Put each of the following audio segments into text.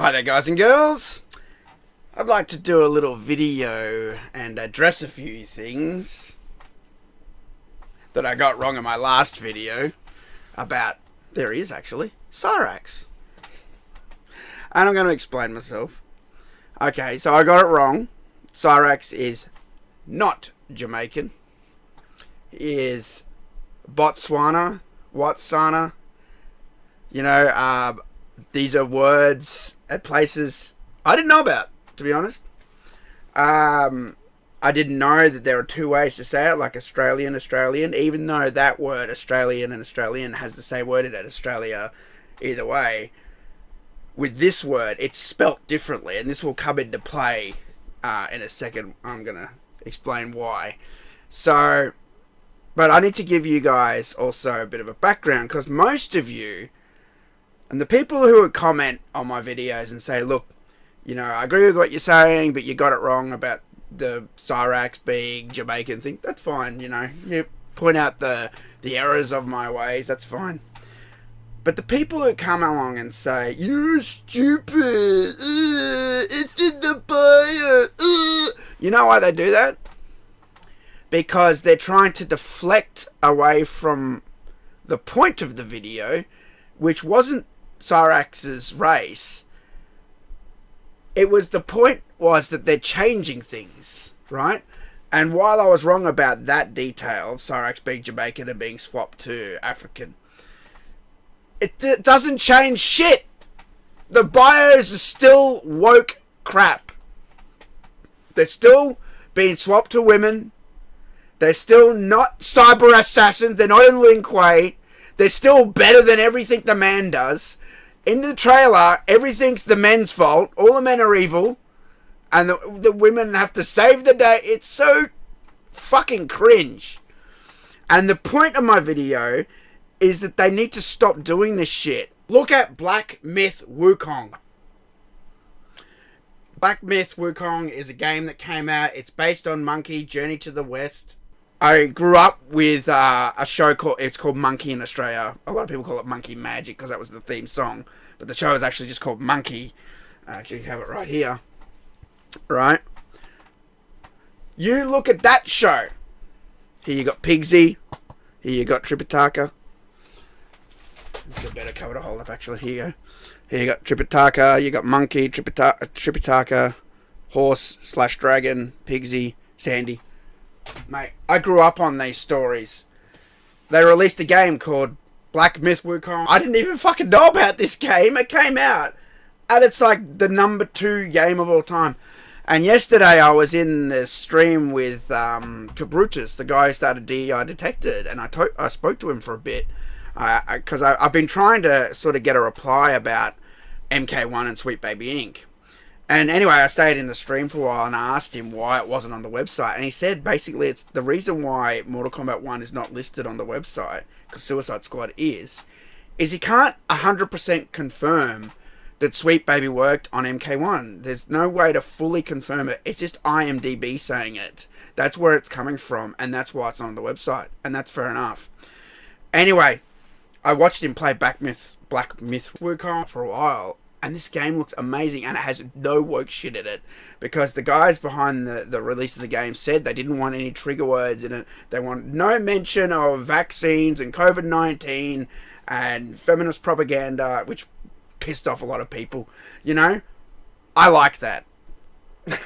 Hi there, guys and girls. I'd like to do a little video and address a few things that I got wrong in my last video about, there he is actually, Cyrax. And I'm going to explain myself. Okay, so I got it wrong. Cyrax is not Jamaican. He is Botswana, Watsana. You know, these are words at places I didn't know about, to be honest. I didn't know that there are two ways to say it, like Australian, even though that word, Australian and Australian, has the same word in it, Australia, either way. With this word, it's spelt differently, and this will come into play in a second. I'm going to explain why. So, but I need to give you guys also a bit of a background, because most of you, and the people who would comment on my videos and say, look, you know, I agree with what you're saying, but you got it wrong about the Cyrax being Jamaican thing. That's fine, you know. You point out the errors of my ways, that's fine. But the people who come along and say, you're stupid, it's in the bio, you know why they do that? Because they're trying to deflect away from the point of the video, which wasn't Cyrax's race. It was, the point was that they're changing things, right? And while I was wrong about that detail, Cyrax being Jamaican and being swapped to African, it doesn't change shit. The bios are still woke crap. They're still being swapped to women. They're still not cyber assassins. They're not in Linkway. They're still better than everything the man does. In the trailer, everything's the men's fault. All the men are evil. And the women have to save the day. It's so fucking cringe. And the point of my video is that they need to stop doing this shit. Look at Black Myth Wukong. Black Myth Wukong is a game that came out. It's based on Monkey, Journey to the West. I grew up with a show called Monkey in Australia. A lot of people call it Monkey Magic because that was the theme song. But the show is actually just called Monkey. I actually have it right here. Right? You look at that show. Here you got Pigsy. Here you got Tripitaka. This is a better cover to hold up, actually. Here you go. Here you got Tripitaka. You got Monkey, Tripitaka, Horse/Dragon, Pigsy, Sandy. Mate, I grew up on these stories. They released a game called Black Myth Wukong. I didn't even fucking know about this game. It came out. And it's like the #2 game of all time. And yesterday I was in the stream with Cabrutus, the guy who started DEI Detected. And I spoke to him for a bit. Because I've been trying to sort of get a reply about MK1 and Sweet Baby Inc. And anyway, I stayed in the stream for a while and I asked him why it wasn't on the website. And he said basically it's the reason why Mortal Kombat 1 is not listed on the website, because Suicide Squad is he can't 100% confirm that Sweet Baby worked on MK1. There's no way to fully confirm it. It's just IMDb saying it. That's where it's coming from, and that's why it's not on the website. And that's fair enough. Anyway, I watched him play Black Myth Wukong for a while. And this game looks amazing, and it has no woke shit in it. Because the guys behind the release of the game said they didn't want any trigger words in it. They want no mention of vaccines and COVID-19 and feminist propaganda, which pissed off a lot of people. You know? I like that.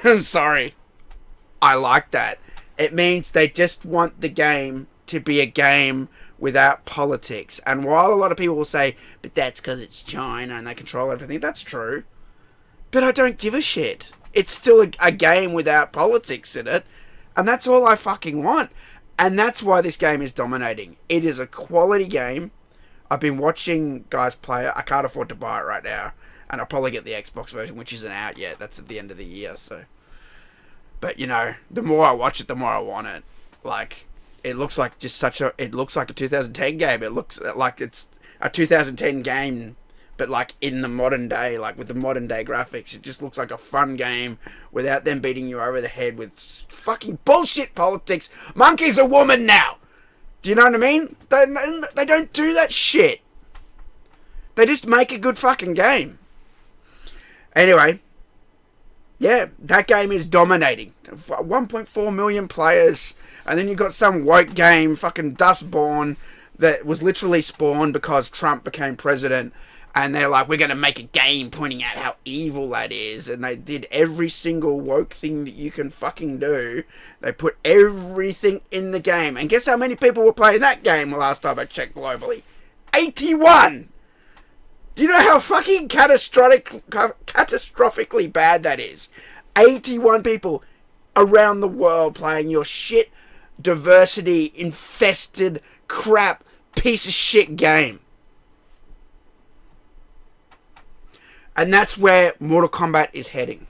I'm sorry. I like that. It means they just want the game to be a game without politics. And while a lot of people will say, but that's because it's China and they control everything, that's true. But I don't give a shit. It's still a game without politics in it. And that's all I fucking want. And that's why this game is dominating. It is a quality game. I've been watching guys play it. I can't afford to buy it right now. And I'll probably get the Xbox version, which isn't out yet. That's at the end of the year, so. But, you know, the more I watch it, the more I want it. Like, it looks like it looks like a 2010 game. It looks like it's a 2010 game, but like in the modern day, like with the modern day graphics. It just looks like a fun game without them beating you over the head with fucking bullshit politics. Monkey's a woman now. Do you know what I mean? They don't do that shit. They just make a good fucking game. Anyway, yeah, that game is dominating. 1.4 million players. And then you got some woke game, fucking Dustborn, that was literally spawned because Trump became president. And they're like, we're going to make a game pointing out how evil that is. And they did every single woke thing that you can fucking do. They put everything in the game. And guess how many people were playing that game last time I checked globally? 81! Do you know how fucking catastrophically bad that is? 81 people around the world playing your shit, diversity-infested, crap, piece of shit game. And that's where Mortal Kombat is heading.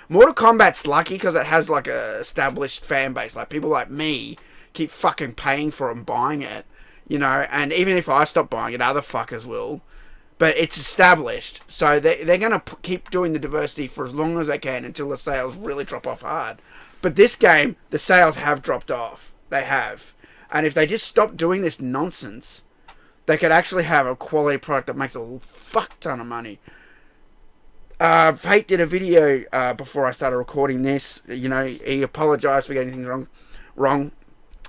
Mortal Kombat's lucky because it has like a established fan base. Like people like me keep fucking paying for it and buying it. You know, and even if I stop buying it, other fuckers will. But it's established. So they're going to keep doing the diversity for as long as they can until the sales really drop off hard. But this game, the sales have dropped off. They have. And if they just stop doing this nonsense, they could actually have a quality product that makes a fuck ton of money. Fate did a video before I started recording this. You know, he apologised for getting things wrong.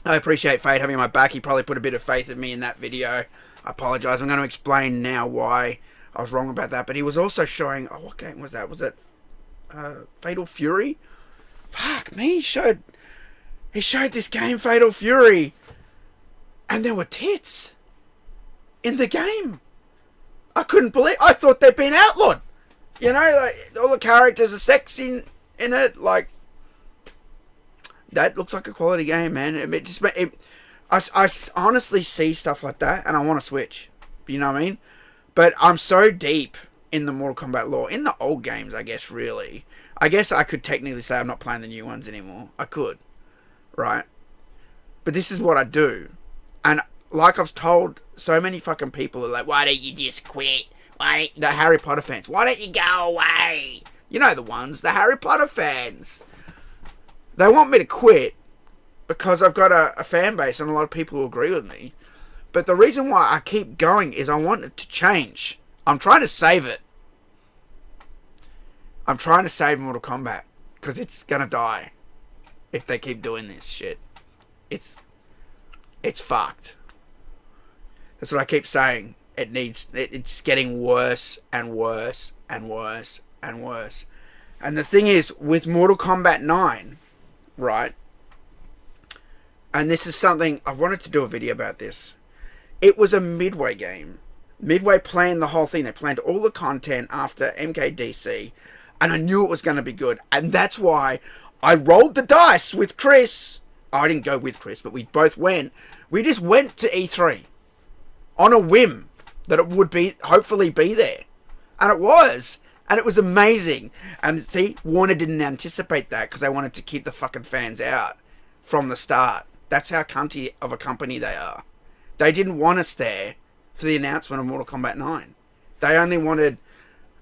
I appreciate Fate having my back. He probably put a bit of faith in me in that video. I apologise. I'm going to explain now why I was wrong about that. But he was also showing... Oh, what game was that? Was it Fatal Fury? Fuck me. He showed this game, Fatal Fury. And there were tits in the game. I couldn't believe... I thought they'd been outlawed. You know, like, all the characters are sexy in it. Like, that looks like a quality game, man. I honestly see stuff like that, and I want to switch. You know what I mean? But I'm so deep in the Mortal Kombat lore. In the old games, I guess, really. I guess I could technically say I'm not playing the new ones anymore. I could. Right? But this is what I do. And like I've told so many fucking people are like, why don't you just quit? The Harry Potter fans. Why don't you go away? You know the ones. The Harry Potter fans. They want me to quit because I've got a fan base and a lot of people who agree with me. But the reason why I keep going is I want it to change. I'm trying to save it. I'm trying to save Mortal Kombat. Because it's going to die. If they keep doing this shit. It's fucked. That's what I keep saying. It's getting worse and worse and worse and worse. And the thing is, with Mortal Kombat 9, right? And this is something, I wanted to do a video about this. It was a Midway game. Midway planned the whole thing. They planned all the content after MKDC. And I knew it was going to be good. And that's why I rolled the dice with Chris. I didn't go with Chris, but we both went. We just went to E3 on a whim that it would be, hopefully be there. And it was. And it was amazing. And see, Warner didn't anticipate that because they wanted to keep the fucking fans out from the start. That's how cunty of a company they are. They didn't want us there for the announcement of Mortal Kombat 9. They only wanted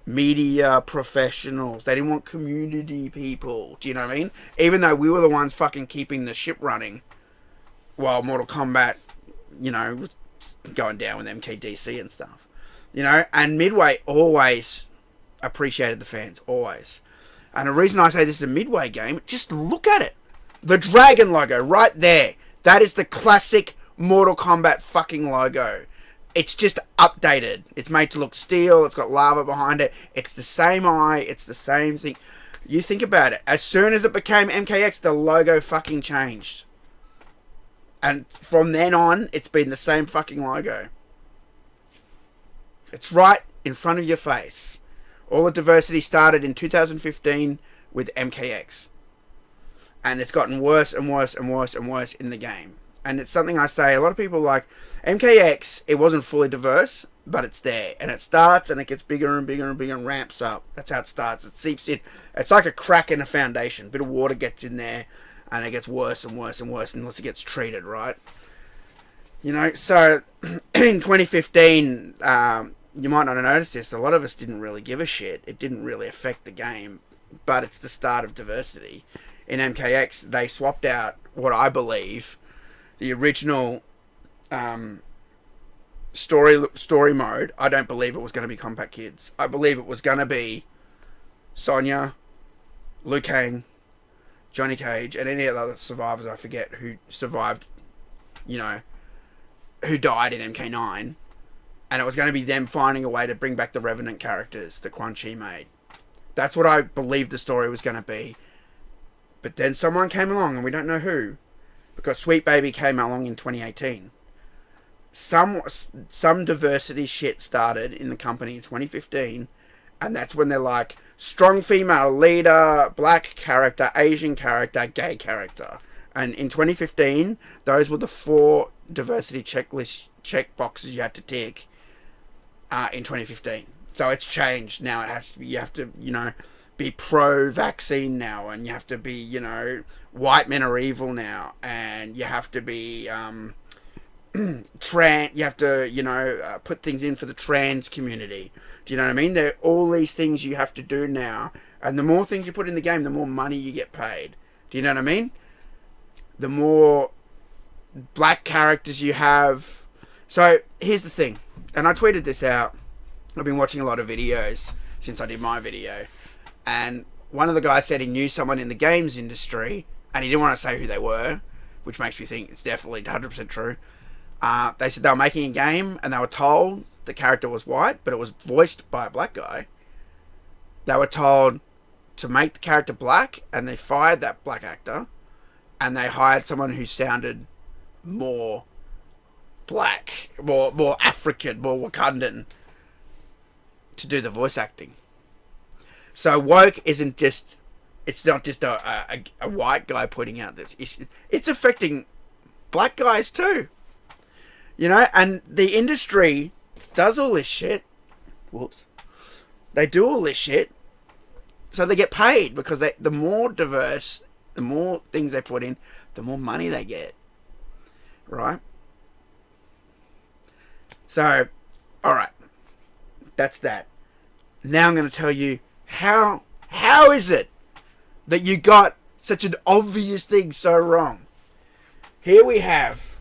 media professionals. They didn't want community people. Do you know what I mean? Even though we were the ones fucking keeping the ship running while Mortal Kombat, you know, was going down with MKDC and stuff. You know, and Midway always appreciated the fans. Always. And the reason I say this is a Midway game, just look at it. The dragon logo right there. That is the classic Mortal Kombat fucking logo. It's just updated. It's made to look steel. It's got lava behind it. It's the same eye. It's the same thing. You think about it. As soon as it became MKX, the logo fucking changed. And from then on, it's been the same fucking logo. It's right in front of your face. All the diversity started in 2015 with MKX. And it's gotten worse and worse and worse and worse in the game. And it's something I say, a lot of people like, MKX, it wasn't fully diverse, but it's there. And it starts and it gets bigger and bigger and bigger and ramps up. That's how it starts. It seeps in. It's like a crack in a foundation. A bit of water gets in there and it gets worse and worse and worse unless it gets treated, right? You know, so in 2015, you might not have noticed this, a lot of us didn't really give a shit. It didn't really affect the game, but it's the start of diversity. In MKX, they swapped out what I believe the original story mode. I don't believe it was going to be Compact Kids. I believe it was going to be Sonya, Liu Kang, Johnny Cage, and any other survivors I forget who survived, you know, who died in MK9. And it was going to be them finding a way to bring back the Revenant characters that Quan Chi made. That's what I believed the story was going to be. But then someone came along, and we don't know who, because Sweet Baby came along in 2018. Some diversity shit started in the company in 2015, and that's when they're like, strong female leader, black character, Asian character, gay character. And in 2015, those were the 4 diversity check boxes you had to tick in 2015. So it's changed now. It has to be, you have to, you know, be pro-vaccine now, and you have to be, you know, white men are evil now, and you have to be trans. You have to, you know, put things in for the trans community. Do you know what I mean? There are all these things you have to do now, and the more things you put in the game, the more money you get paid. Do you know what I mean? The more black characters you have. So here's the thing, and I tweeted this out. I've been watching a lot of videos since I did my video, and one of the guys said he knew someone in the games industry, and he didn't want to say who they were, which makes me think it's definitely 100% true. They said they were making a game, and they were told the character was white, but it was voiced by a black guy. They were told to make the character black, and they fired that black actor, and they hired someone who sounded more black, more African, more Wakandan to do the voice acting. So woke isn't just, it's not just a white guy putting out this issue. It's affecting black guys too. You know, and the industry does all this shit. Whoops. They do all this shit so they get paid, because the more diverse, the more things they put in, the more money they get. Right? So, alright. That's that. Now I'm going to tell you how is it that you got such an obvious thing so wrong? Here we have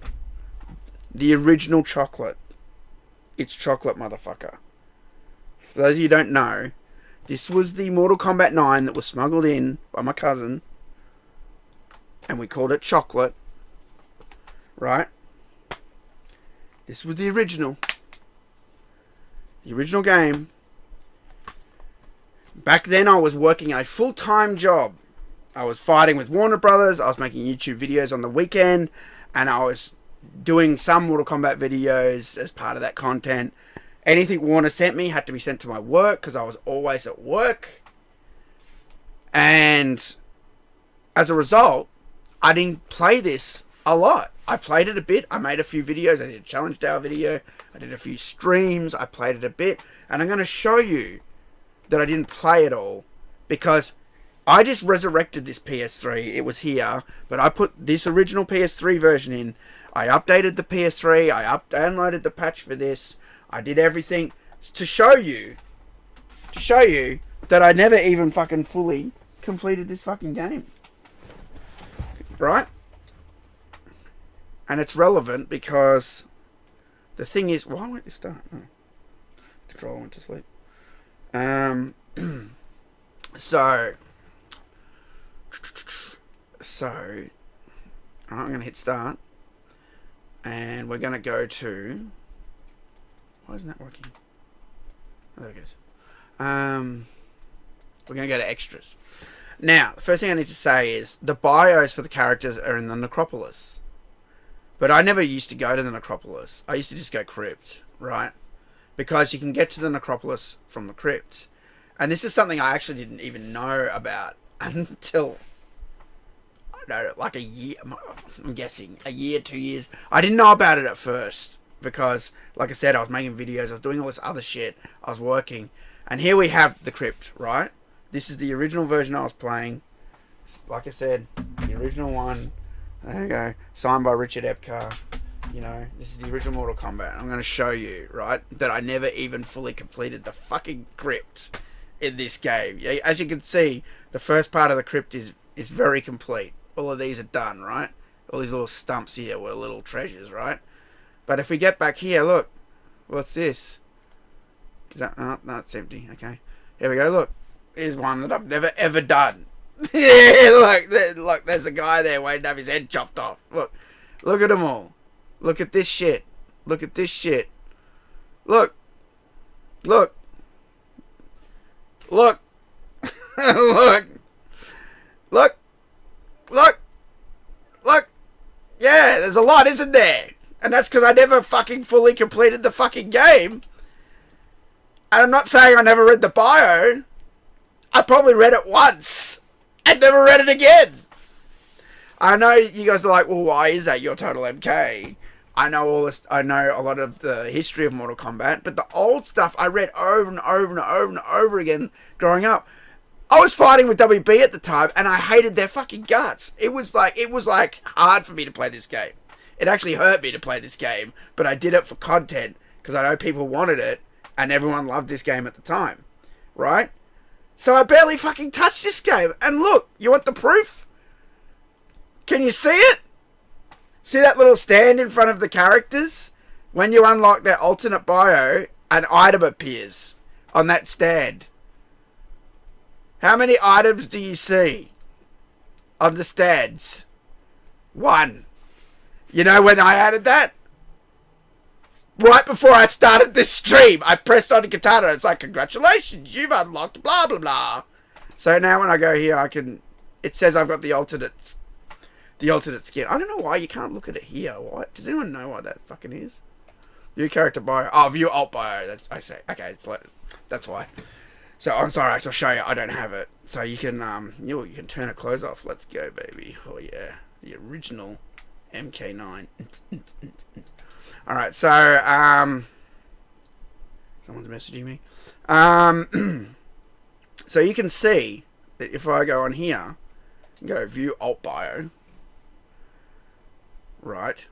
the original chocolate. It's chocolate, motherfucker. For those of you who don't know, this was the Mortal Kombat 9 that was smuggled in by my cousin, and we called it chocolate. Right? This was the original. The original game. Back then I was working a full-time job. I was fighting with Warner Brothers. I was making YouTube videos on the weekend. And I was doing some Mortal Kombat videos as part of that content. Anything Warner sent me had to be sent to my work, because I was always at work. And as a result, I didn't play this a lot. I played it a bit. I made a few videos. I did a challenge hour video. I did a few streams. I played it a bit. And I'm going to show you that I didn't play it all, because I just resurrected this PS3. It was here, but I put this original PS3 version in. I updated the PS3. I downloaded the patch for this. I did everything to show you that I never even fucking fully completed this fucking game. Right? And it's relevant because the thing is, why won't this start? Oh. Controller went to sleep. So I'm going to hit start, and we're going to go to, why isn't that working? Oh, there it goes. We're going to go to extras. Now, the first thing I need to say is the bios for the characters are in the necropolis, but I never used to go to the necropolis. I used to just go crypt, right? Because you can get to the necropolis from the crypt. And this is something I actually didn't even know about until, I don't know, like a year, I'm guessing, a year, 2 years. I didn't know about it at first because, like I said, I was making videos, I was doing all this other shit, I was working. And here we have the crypt, right? This is the original version I was playing. Like I said, the original one. There you go. Signed by Richard Epcar. You know, this is the original Mortal Kombat. I'm going to show you, right, that I never even fully completed the fucking crypt in this game. As you can see, the first part of the crypt is very complete. All of these are done, right? All these little stumps here were little treasures, right? But if we get back here, look. What's this? Is that... Oh, no, it's empty. Okay. Here we go, look. is one that I've never ever done. Yeah, look, there's a guy there waiting to have his head chopped off. Look at them all. Look at this shit. Look at this shit. Look. Look. Look. Look. Look. Look. Look. Yeah, there's a lot, isn't there? And that's because I never fucking fully completed the fucking game. And I'm not saying I never read the bio. I probably read it once and never read it again. I know you guys are like, well, why is that? You're total MK. I know all this. I know a lot of the history of Mortal Kombat, but the old stuff I read over and over and over and over again growing up. I was fighting with WB at the time, and I hated their fucking guts. It was like hard for me to play this game. It actually hurt me to play this game, but I did it for content because I know people wanted it, and everyone loved this game at the time, right? So I barely fucking touched this game. And look, you want the proof? Can you see it? See that little stand in front of the characters? When you unlock their alternate bio, an item appears on that stand. How many items do you see on the stands? 1. You know when I added that? Right before I started this stream, I pressed on the katana. It's like, congratulations, you've unlocked blah, blah, blah. So now when I go here, it says I've got the alternate skin. I don't know why you can't look at it here. What? Does anyone know what that fucking is? View character bio. Oh, view alt bio. I say. Okay, that's why. So on Cyrax, I'll show you. I don't have it. So you can you can turn it close off. Let's go, baby. Oh yeah, the original MK9. Alright, so, someone's messaging me. So you can see that if I go on here, and go view alt bio, right,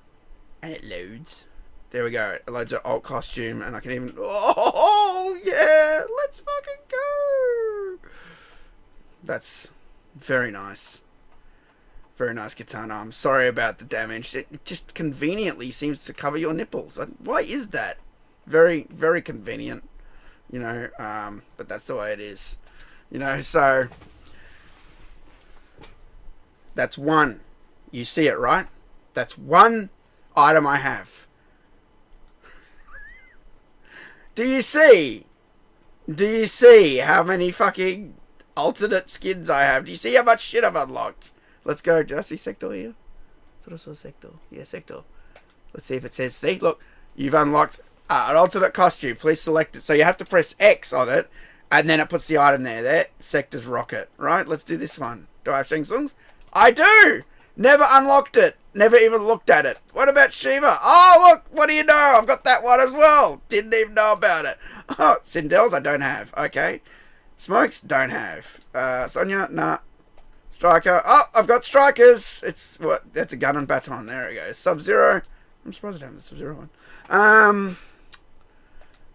and it loads. There we go. It loads an alt costume, and I can even, oh, yeah, let's fucking go. That's very nice. Very nice katana. I'm sorry about the damage. It just conveniently seems to cover your nipples. Why is that? Very, very convenient. You know, but that's the way it is. You know, so that's one. You see it, right? That's one item I have. Do you see? Do you see how many fucking alternate skins I have? Do you see how much shit I've unlocked? Let's go. Did I see Sector here? I thought I saw Sector. Yeah, Sector. Let's see if it says, see, look, you've unlocked an alternate costume. Please select it. So you have to press X on it, and then it puts the item there. There, Sector's rocket. Right, let's do this one. Do I have Shang Tsung's? I do! Never unlocked it. Never even looked at it. What about Shiva? Oh, look, what do you know? I've got that one as well. Didn't even know about it. Oh, Sindel's I don't have. Okay. Smokes, don't have. Sonya, nah. Striker. Oh, I've got strikers. It's what? That's a gun and baton. There we go. Sub-Zero. I'm surprised I don't have the Sub-Zero one.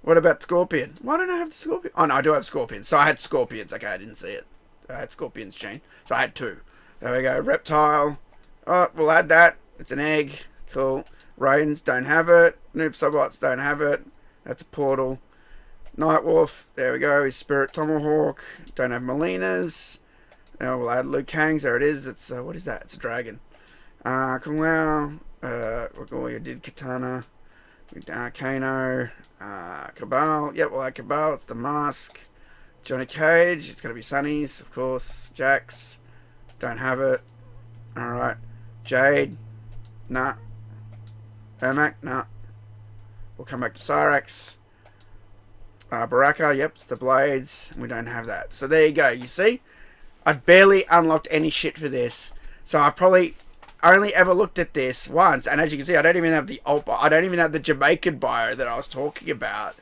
What about Scorpion? Why don't I have the Scorpion? Oh no, I do have Scorpions. So I had Scorpions. Okay, I didn't see it. I had Scorpion's chain. So I had 2. There we go. Reptile. Oh, we'll add that. It's an egg. Cool. Rains, don't have it. Noob Subots, don't have it. That's a portal. Nightwolf. There we go. His Spirit Tomahawk. Don't have Melina's. Now we'll add Liu Kang's. There it is. It's what is that? It's a dragon. Kung Lao. We did Katana. Kano. Cabal. Yep, we'll add Cabal. It's the mask. Johnny Cage. It's gonna be Sunny's, of course. Jax. Don't have it. All right. Jade. Nah. Ermac. Nah. We'll come back to Cyrax. Baraka. Yep, it's the blades. We don't have that. So there you go. You see? I've barely unlocked any shit for this. So I've probably only ever looked at this once. And as you can see, I don't even have the alt bio. I don't even have the Jamaican bio that I was talking about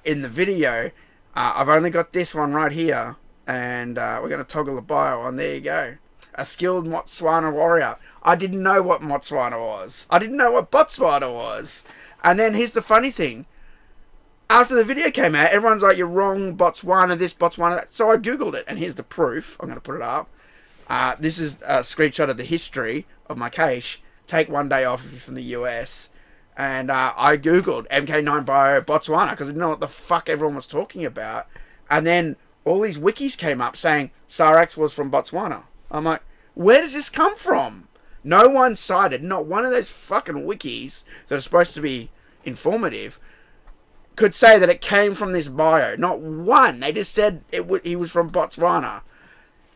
in the video. I've only got this one right here. And we're going to toggle the bio on. There you go. A skilled Motswana warrior. I didn't know what Motswana was. I didn't know what Botswana was. And then here's the funny thing. After the video came out, everyone's like, you're wrong, Botswana this, Botswana that. So I Googled it, and here's the proof. I'm going to put it up. This is a screenshot of the history of my cache. Take one day off if you're from the US. And I Googled MK9 bio Botswana, because I didn't know what the fuck everyone was talking about. And then all these wikis came up saying Cyrax was from Botswana. I'm like, where does this come from? No one cited, not one of those fucking wikis that are supposed to be informative could say that it came from this bio. Not one. They just said he was from Botswana.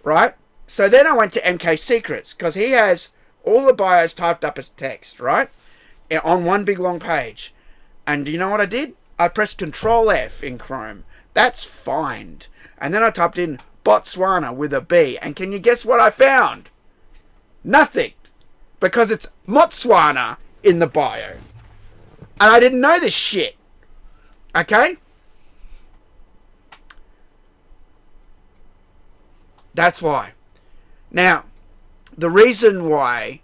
Right? So then I went to MK Secrets, because he has all the bios typed up as text, right? On one big long page. And do you know what I did? I pressed Control F in Chrome. That's find. And then I typed in Botswana with a B. And can you guess what I found? Nothing. Because it's Motswana in the bio. And I didn't know this shit. Okay? That's why. Now, the reason why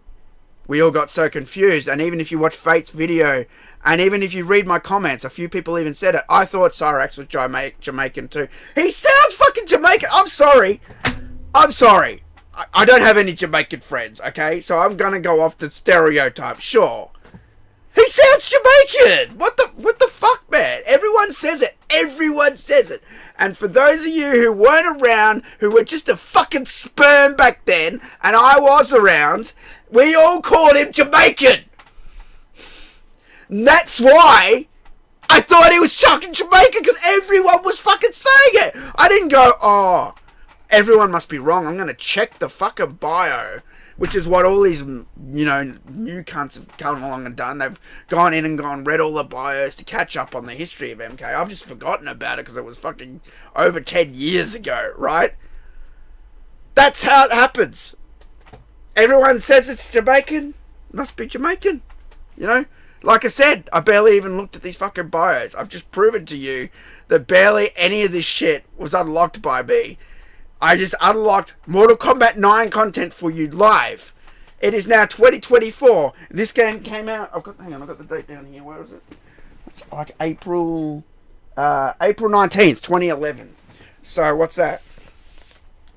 we all got so confused, and even if you watch Fate's video, and even if you read my comments, a few people even said it, I thought Cyrax was Jamaican too. He sounds fucking Jamaican. I'm sorry. I don't have any Jamaican friends, okay? So I'm gonna go off the stereotype, sure. He sounds Jamaican! What the fuck, man? Everyone says it. Everyone says it. And for those of you who weren't around, who were just a fucking sperm back then, and I was around, we all called him Jamaican. And that's why I thought he was fucking Jamaican, because everyone was fucking saying it. I didn't go, oh, everyone must be wrong. I'm going to check the fucking bio, which is what all these, new cunts have come along and done. They've gone in and read all the bios to catch up on the history of MK. I've just forgotten about it because it was fucking over 10 years ago, right? That's how it happens. Everyone says it's Jamaican. Must be Jamaican. Like I said, I barely even looked at these fucking bios. I've just proven to you that barely any of this shit was unlocked by me. I just unlocked Mortal Kombat 9 content for you live. It is now 2024. This game came out. I've got the date down here. Where is it? It's like April 19th, 2011. So what's that?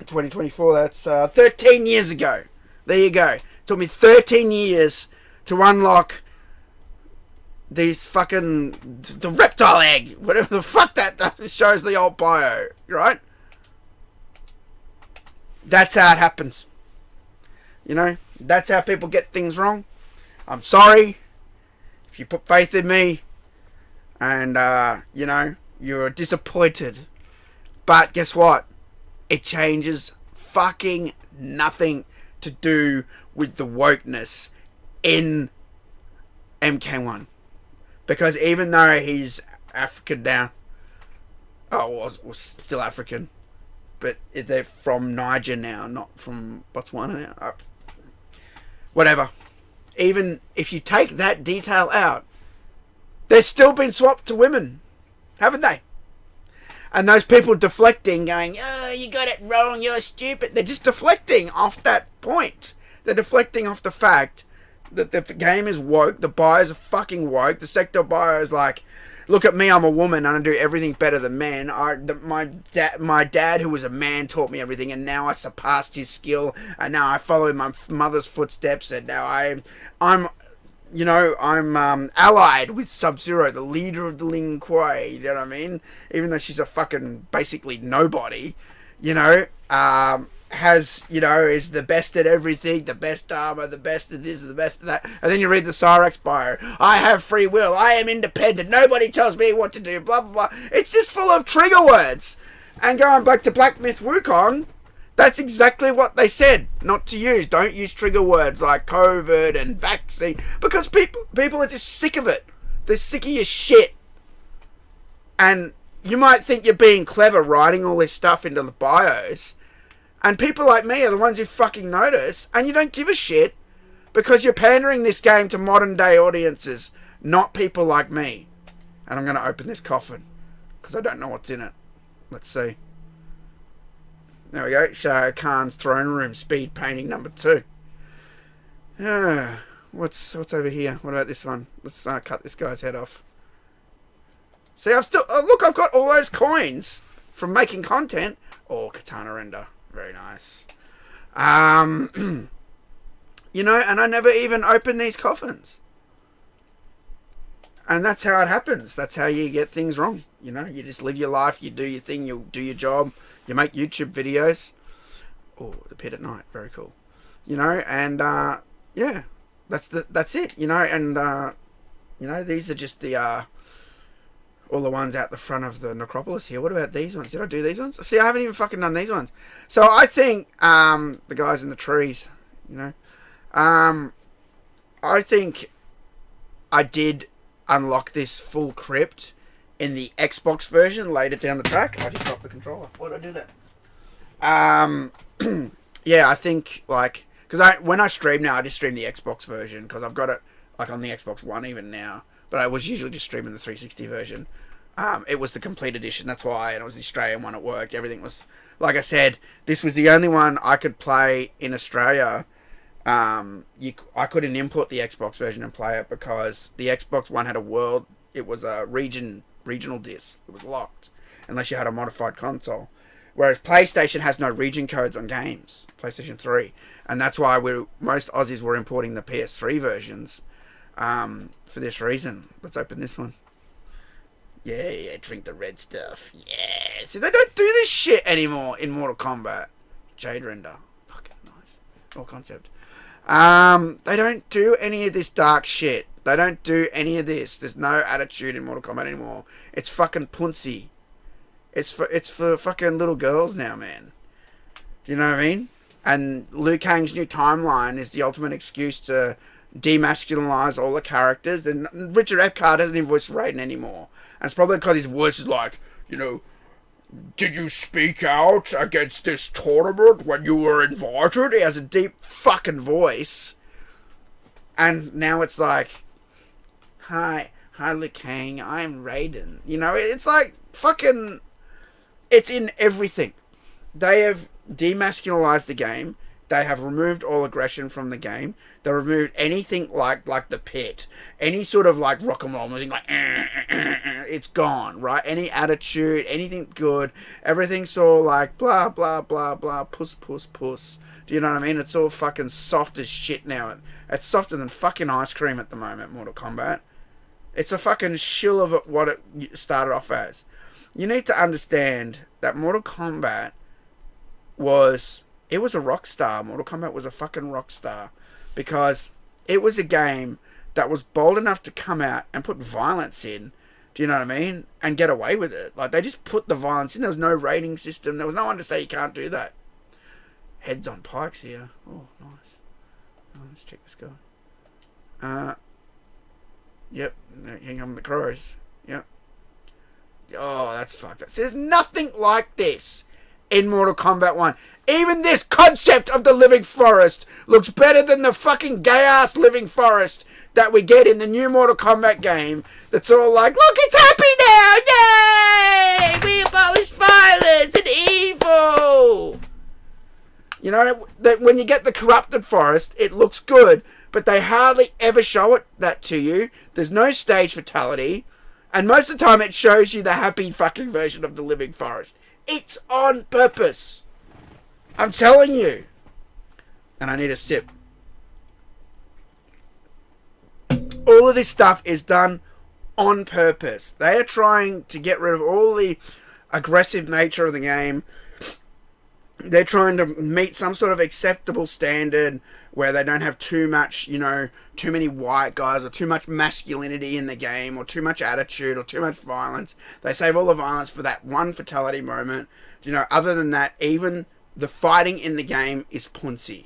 2024. That's 13 years ago. There you go. It took me 13 years to unlock these fucking the reptile egg, whatever the fuck that shows the old bio, right? That's how it happens. That's how people get things wrong. I'm sorry if you put faith in me and, you're disappointed. But guess what? It changes fucking nothing to do with the wokeness in MK1. Because even though he's African now, was still African, but they're from Niger now, not from Botswana now. Whatever. Even if you take that detail out, they're still been swapped to women, haven't they? And those people deflecting, going, oh, you got it wrong, you're stupid. They're just deflecting off that point. They're deflecting off the fact that the game is woke, the bios are fucking woke, the sector bio is like, look at me, I'm a woman and I do everything better than men. My dad, who was a man, taught me everything, and now I surpassed his skill, and now I follow in my mother's footsteps, and now I'm allied with Sub-Zero, the leader of the Ling Kuei, you know what I mean? Even though she's a fucking basically nobody, is the best at everything, the best armor, the best of this, the best of that. And then you read the Cyrax bio. I have free will. I am independent. Nobody tells me what to do. Blah, blah, blah. It's just full of trigger words. And going back to Black Myth Wukong, that's exactly what they said not to use. Don't use trigger words like COVID and vaccine. Because people are just sick of it. They're sick of your shit. And you might think you're being clever writing all this stuff into the bios. And people like me are the ones who fucking notice, and you don't give a shit because you're pandering this game to modern day audiences, not people like me. And I'm going to open this coffin because I don't know what's in it. Let's see. There we go. Shah Khan's throne room speed painting number 2. What's over here? What about this one? Let's cut this guy's head off. See, I've got all those coins from making content. Oh, Katana Render. Very nice. And I never even open these coffins. And that's how it happens. That's how you get things wrong. You just live your life, you do your thing, you do your job, You make YouTube videos. Oh, the pit at night, very cool. You know, and yeah, that's it. You know, and you know, these are just the all the ones out the front of the necropolis here. What about these ones? Did I do these ones? See, I haven't even fucking done these ones. So I think the guys in the trees, you know, I think I did unlock this full crypt in the Xbox version later down the track. I just dropped the controller. Why did I do that? Yeah, I think like because when I stream now, I just stream the Xbox version because I've got it like on the Xbox One even now. But I was usually just streaming the 360 version. It was the complete edition, that's why, and it was the Australian one. It worked. Everything was, like I said, this was the only one I could play in Australia. I couldn't import the Xbox version and play it because the Xbox One had a world. It was a regional disc. It was locked unless you had a modified console. Whereas PlayStation has no region codes on games. PlayStation 3, and that's why most Aussies were importing the PS3 versions. For this reason. Let's open this one. Yeah, drink the red stuff. Yeah. See, they don't do this shit anymore in Mortal Kombat. Jade Render. Fucking nice. Or concept. They don't do any of this dark shit. They don't do any of this. There's no attitude in Mortal Kombat anymore. It's fucking punsy. It's for fucking little girls now, man. Do you know what I mean? And Liu Kang's new timeline is the ultimate excuse to demasculinize all the characters. Then Richard Epcar doesn't even voice Raiden anymore, and it's probably because his voice is like, you know, did you speak out against this tournament when you were invited? He has a deep fucking voice, and now it's like, hi Liu Kang, I'm Raiden. You know, it's like fucking, it's in everything. They have demasculinized the game. They have removed all aggression from the game. They removed anything like the pit, any sort of like rock and roll music, like it's gone, right? Any attitude, anything good, everything's all like blah blah blah blah, puss puss puss. Do you know what I mean? It's all fucking soft as shit now. It's softer than fucking ice cream at the moment. Mortal Kombat. It's a fucking shill of what it started off as. You need to understand that Mortal Kombat was. It was a rock star. Mortal Kombat was a fucking rock star because it was a game that was bold enough to come out and put violence in. Do you know what I mean? And get away with it. Like, they just put the violence in. There was no rating system. There was no one to say you can't do that. Heads on pikes here. Oh, nice. Oh, let's check this guy. Yep. Hang on the crows. Yep. Oh, that's fucked up. So there's nothing like this in Mortal Kombat 1. Even this concept of the living forest looks better than the fucking gay-ass living forest that we get in the new Mortal Kombat game. That's all like, look, it's happy now! Yay! We abolish violence and evil! You know, that when you get the corrupted forest, it looks good, but they hardly ever show that to you. There's no stage fatality, and most of the time it shows you the happy fucking version of the living forest. It's on purpose. I'm telling you. And I need a sip. All of this stuff is done on purpose. They are trying to get rid of all the aggressive nature of the game. They're trying to meet some sort of acceptable standard where they don't have too much, you know, too many white guys or too much masculinity in the game or too much attitude or too much violence. They save all the violence for that one fatality moment. You know, other than that, even the fighting in the game is punsy.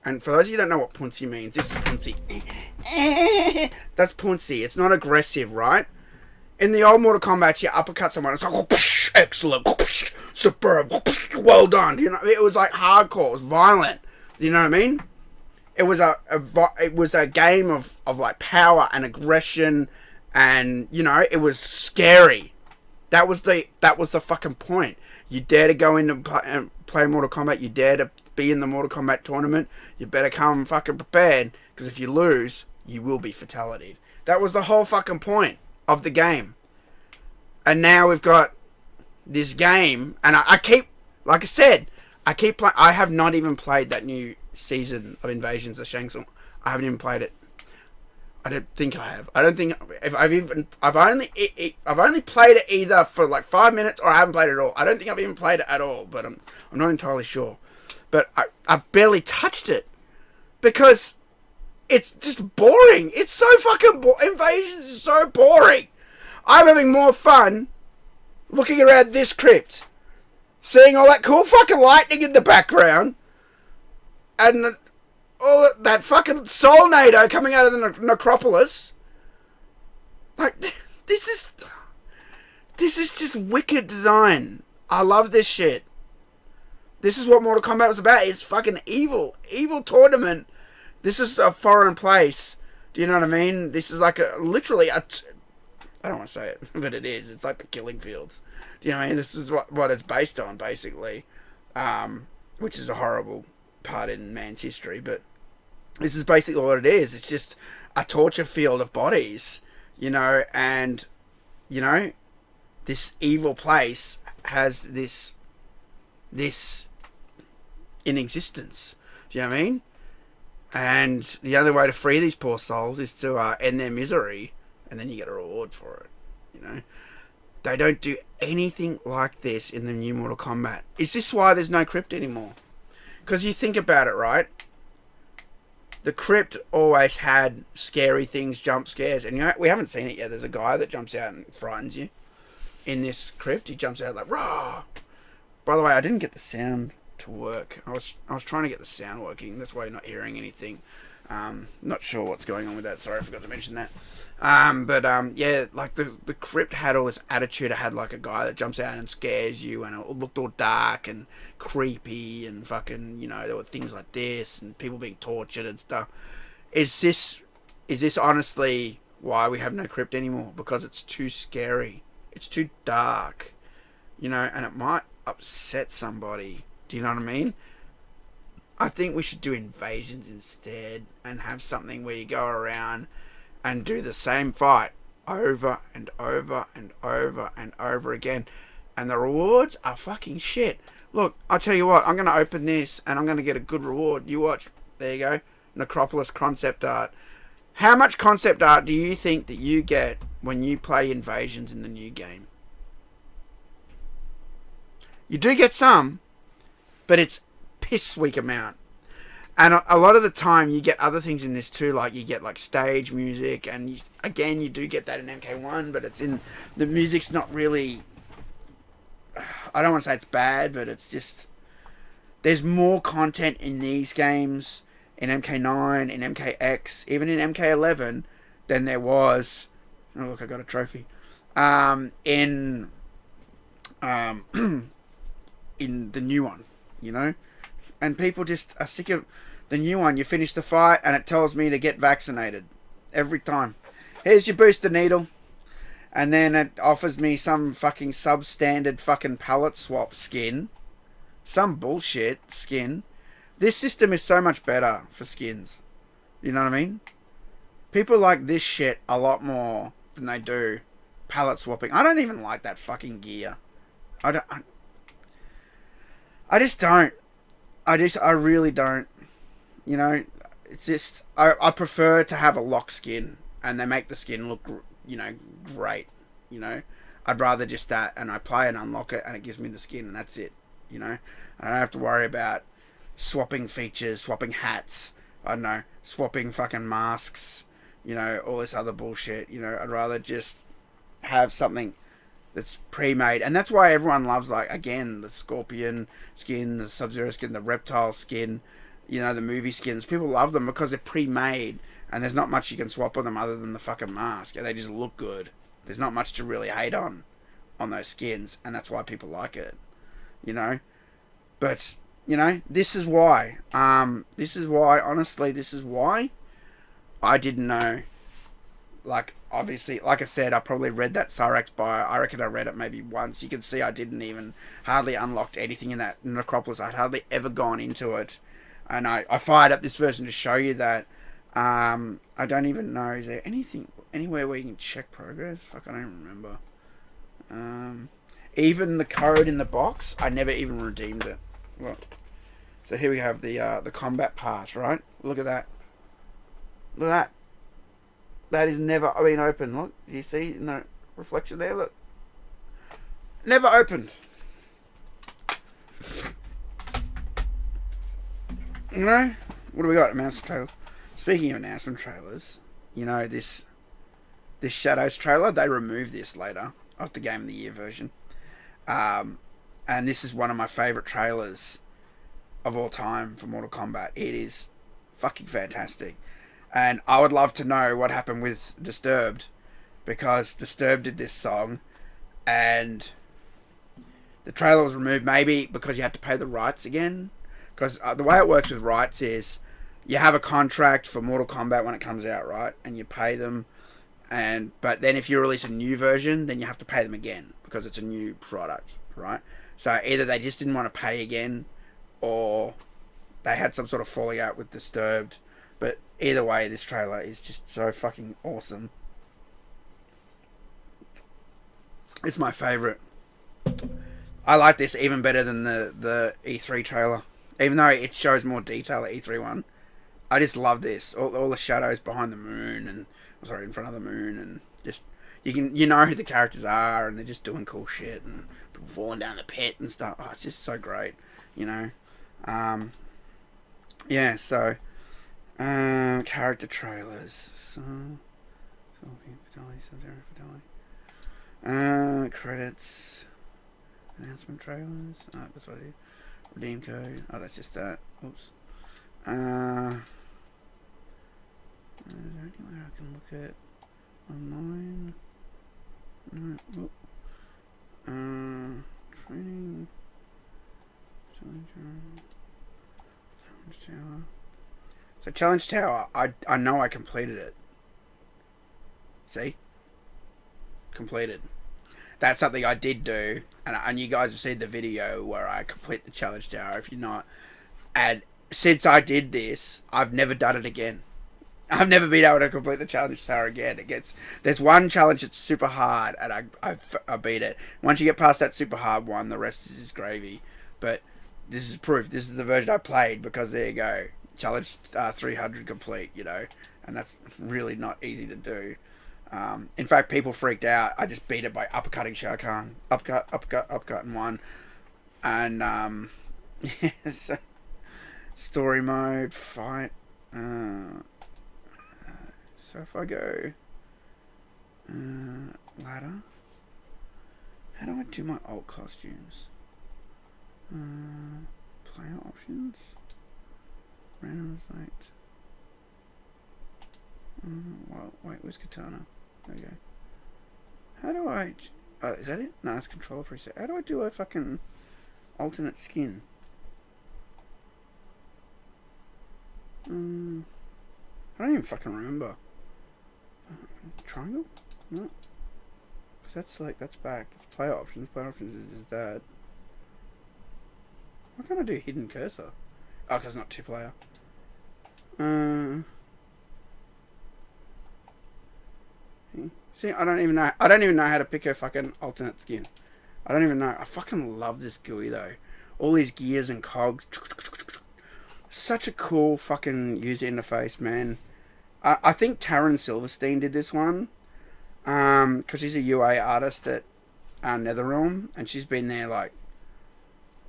And for those of you who don't know what punsy means, this is punsy. That's punsy. It's not aggressive, right? In the old Mortal Kombat, you uppercut someone, it's like, oh, excellent, superb, well done. You know, it was like hardcore, it was violent. Do you know what I mean? It was a game of like power and aggression, and you know, it was scary. That was the fucking point. You dare to go in and play Mortal Kombat, you dare to be in the Mortal Kombat tournament, you better come fucking prepared, because if you lose, you will be fatalityed. That was the whole fucking point of the game. And now we've got this game, and I keep, like I said, I keep playing. I have not even played that new season of Invasions of Shang Tsung. I haven't even played it. I don't think I have. I don't think if I've only played it either for like 5 minutes or I haven't played it at all. I don't think I've even played it at all, but I'm not entirely sure. But I've barely touched it because it's just boring. It's so fucking Invasions is so boring. I'm having more fun looking around this crypt, seeing all that cool fucking lightning in the background, and all that fucking Solnado coming out of the necropolis. Like, this is just wicked design. I love this shit. This is what Mortal Kombat was about. It's fucking evil tournament. This is a foreign place. Do you know what I mean? This is like literally I don't want to say it, but it is. It's like the Killing Fields. Do you know what I mean? This is what it's based on, basically. Which is a horrible part in man's history, but this is basically what it is. It's just a torture field of bodies, and, this evil place has this in existence. Do you know what I mean? And the only way to free these poor souls is to end their misery, and then you get a reward for it, They don't do anything like this in the new Mortal Kombat. Is this why there's no crypt anymore? Because you think about it, right? The crypt always had scary things, jump scares, and we haven't seen it yet. There's a guy that jumps out and frightens you in this crypt. He jumps out like, "Rah!" By the way, I didn't get the sound to work. I was trying to get the sound working. That's why you're not hearing anything. Not sure what's going on with that. Sorry, I forgot to mention that. Yeah, like the crypt had all this attitude. It had like a guy that jumps out and scares you, and it looked all dark and creepy, and fucking, there were things like this and people being tortured and stuff. Is this honestly why we have no crypt anymore? Because it's too scary. It's too dark, and it might upset somebody. Do you know what I mean? I think we should do Invasions instead and have something where you go around and do the same fight over and over and over and over again. And the rewards are fucking shit. Look, I'll tell you what, I'm going to open this and I'm going to get a good reward. You watch. There you go. Necropolis concept art. How much concept art do you think that you get when you play Invasions in the new game? You do get some, but it's piss weak amount. And a lot of the time you get other things in this too, like you get like stage music, and you do get that in MK1, but it's in the music's not really, I don't want to say it's bad, but it's just, there's more content in these games, in MK9, in MKX, even in MK11 than there was, oh look, I got a trophy, in the new one, and people just are sick of the new one. You finish the fight and it tells me to get vaccinated every time. Here's your booster needle, and then it offers me some fucking substandard fucking palette swap skin, some bullshit skin. This system is so much better for skins. You know what I mean? People like this shit a lot more than they do palette swapping. I don't even like that fucking gear. I just don't. I really don't. It's just, I prefer to have a lock skin, and they make the skin look, great. I'd rather just that, and I play and unlock it, and it gives me the skin, and that's it. I don't have to worry about swapping features, swapping hats, I don't know, swapping fucking masks, all this other bullshit. I'd rather just have something that's pre-made, and that's why everyone loves, like, again, the Scorpion skin, the Sub-Zero skin, the Reptile skin, the movie skins. People love them because they're pre-made, and there's not much you can swap on them other than the fucking mask, and they just look good. There's not much to really hate on those skins, and that's why people like it, But, this is why. Honestly, this is why I didn't know. Like, obviously, like I said, I probably read that Cyrax bio. I reckon I read it maybe once. You can see I didn't even hardly unlocked anything in that necropolis. I'd hardly ever gone into it. And I fired up this version to show you that. I don't even know. Is there anywhere where you can check progress? Fuck, I don't remember. Even the code in the box, I never even redeemed it. Look. So here we have the combat pass, right? Look at that. Look at that. That is never been opened. Look, do you see no reflection there? Look, never opened. You know, what do we got? Announcement trailer. Speaking of announcement trailers, you know this Shadows trailer. They removed this later of the Game of the Year version, and this is one of my favorite trailers of all time for Mortal Kombat. It is fucking fantastic. And I would love to know what happened with Disturbed, because Disturbed did this song and the trailer was removed, maybe because you had to pay the rights again. Because the way it works with rights is you have a contract for Mortal Kombat when it comes out, right? And you pay them, but then if you release a new version, then you have to pay them again because it's a new product, right? So either they just didn't want to pay again, or they had some sort of falling out with Disturbed. But either way, this trailer is just so fucking awesome. It's my favourite. I like this even better than the E3 trailer. Even though it shows more detail at E3 one. I just love this. All the shadows behind the moon and... Sorry, in front of the moon, and just... You know who the characters are, and they're just doing cool shit, and people falling down the pit and stuff. Oh, it's just so great, you know. Yeah, so... character trailers. Credits. Announcement trailers. Oh, that's what I did. Redeem code. Oh, that's just that. Oops. Is there anywhere I can look at online? No. Oh. Training. Challenge Tower. So Challenge Tower, I know I completed it. See? Completed. That's something I did do, and you guys have seen the video where I complete the Challenge Tower, if you're not. And since I did this, I've never done it again. I've never been able to complete the Challenge Tower again. There's one challenge that's super hard, and I beat it. Once you get past that super hard one, the rest is just gravy. But this is proof. This is the version I played, because there you go. Challenge 300 complete, you know, and that's really not easy to do. In fact, people freaked out. I just beat it by uppercutting Shao Kahn. Uppercut, and won. And, yeah, so, story mode, fight. So if I go, ladder, how do I do my alt costumes? Player options. Random effect. Well, wait, where's Katana? There we go. How do I... is that it? No, it's controller preset. How do I do a fucking alternate skin? I don't even fucking remember. Triangle? No. Because that's like, that's back. That's player options. Player options is that. Why can't I do hidden cursor? Oh, because it's not 2-player. See, I don't even know how to pick a fucking alternate skin. I don't even know. I fucking love this GUI though. All these gears and cogs. Such a cool fucking user interface, man. I think Taryn Silverstein did this one. Because she's a UA artist at NetherRealm, and she's been there like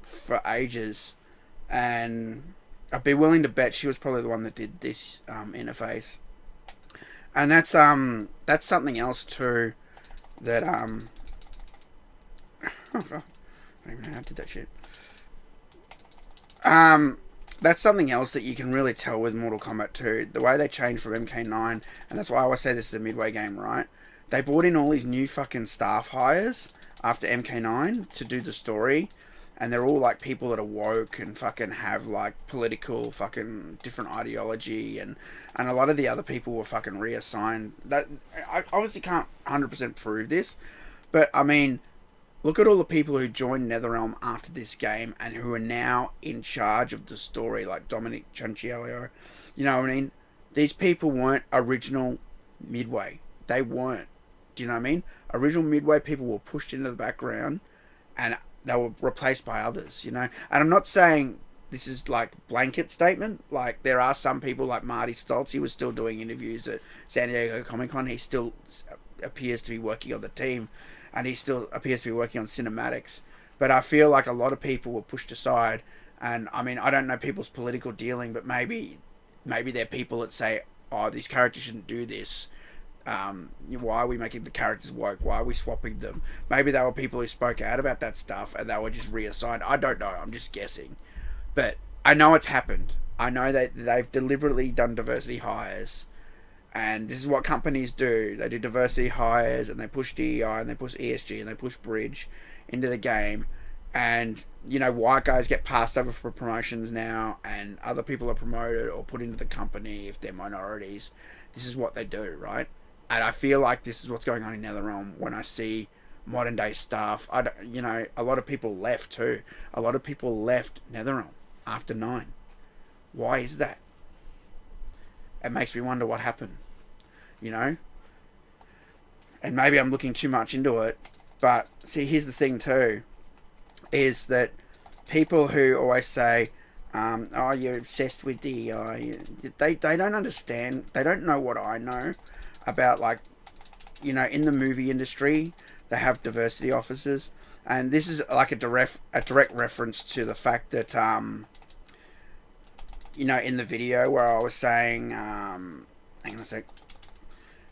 for ages. And I'd be willing to bet she was probably the one that did this interface. And that's something else too that I don't even know how I did that shit. That's something else that you can really tell with Mortal Kombat 2. The way they changed from MK9, and that's why I always say this is a midway game, right? They brought in all these new fucking staff hires after MK9 to do the story. And they're all like people that are woke and fucking have like political fucking different ideology, and a lot of the other people were fucking reassigned. That I obviously can't 100% prove this, but I mean, look at all the people who joined NetherRealm after this game and who are now in charge of the story, like Dominic Chanchiello. You know what I mean? These people weren't original Midway. They weren't. Do you know what I mean? Original Midway people were pushed into the background, and they were replaced by others, you know. And I'm not saying this is like blanket statement. Like there are some people like Marty Stoltz. He was still doing interviews at San Diego Comic Con. He still appears to be working on the team, and he still appears to be working on cinematics. But I feel like a lot of people were pushed aside. And I mean, I don't know people's political dealing, but maybe they're people that say, "Oh, these characters shouldn't do this. Why are we making the characters woke? Why are we swapping them?" Maybe they were people who spoke out about that stuff and they were just reassigned. I don't know. I'm just guessing. But I know it's happened. I know that they've deliberately done diversity hires. And this is what companies do. They do diversity hires and they push DEI and they push ESG and they push Bridge into the game. And, you know, white guys get passed over for promotions now and other people are promoted or put into the company if they're minorities. This is what they do, right? And I feel like this is what's going on in NetherRealm when I see modern day stuff. You know, a lot of people left too. A lot of people left NetherRealm after 9. Why is that? It makes me wonder what happened, you know? And maybe I'm looking too much into it. But, see, here's the thing too. Is that people who always say, oh, you're obsessed with DEI, they don't understand. They don't know what I know about, like, you know, in the movie industry, they have diversity officers. And this is like a direct reference to the fact that, you know, in the video where I was saying, hang on a sec,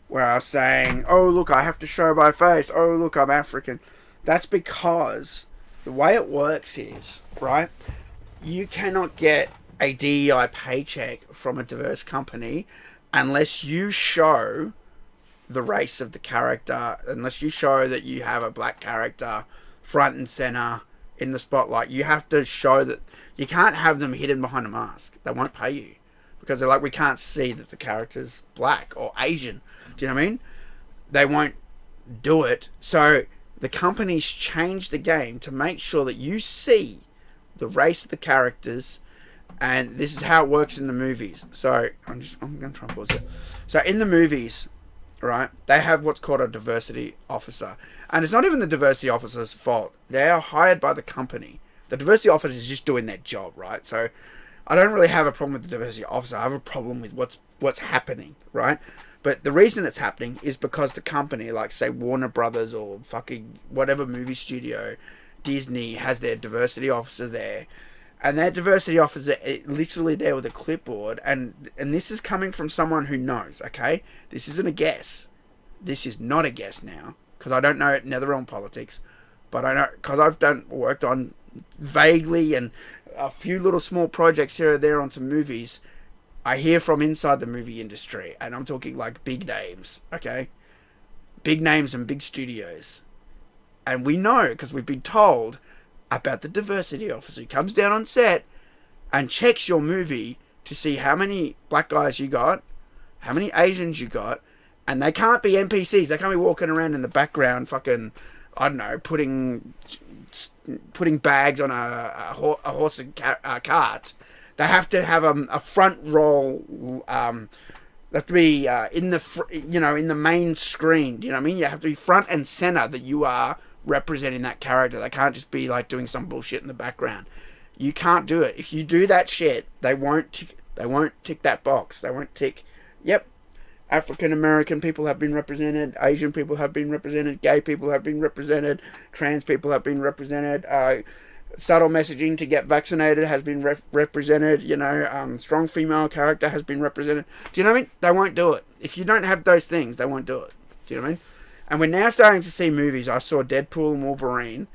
where I was saying, oh, look, I have to show my face. Oh, look, I'm African. That's because the way it works is, right, you cannot get a DEI paycheck from a diverse company unless you show the race of the character, unless you show that you have a black character front and center in the spotlight. You have to show that. You can't have them hidden behind a mask. They won't pay you because they're like, we can't see that the character's black or Asian. Do you know what I mean? They won't do it. So the companies change the game to make sure that you see the race of the characters, and this is how it works in the movies. So I'm going to try and pause it. So in the movies, right, they have what's called a diversity officer, and it's not even the diversity officer's fault. They are hired by the company. The diversity officer is just doing their job, right? So I don't really have a problem with the diversity officer. I have a problem with what's happening, right? But the reason it's happening is because the company, like say Warner Brothers or fucking whatever movie studio, Disney, has their diversity officer there. And that diversity officer is literally there with a clipboard. And this is coming from someone who knows, okay? This isn't a guess. This is not a guess now. Because I don't know NetherRealm politics. But I know, because I've worked on vaguely and a few little small projects here or there on some movies. I hear from inside the movie industry, and I'm talking like big names, okay? Big names and big studios. And we know, because we've been told, about the diversity officer who comes down on set and checks your movie to see how many black guys you got, how many Asians you got, and they can't be NPCs. They can't be walking around in the background fucking, I don't know, putting bags on a horse and cart. They have to have a front role. They have to be in the main screen. Do you know what I mean? You have to be front and center that you are representing that character. They can't just be like doing some bullshit in the background. You can't do it. If you do that shit, they won't tick that box. They won't tick. Yep, African American people have been represented. Asian people have been represented. Gay people have been represented. Trans people have been represented. Subtle messaging to get vaccinated has been represented. You know, strong female character has been represented. Do you know what I mean? They won't do it. If you don't have those things, they won't do it. Do you know what I mean? And we're now starting to see movies. I saw Deadpool and Wolverine.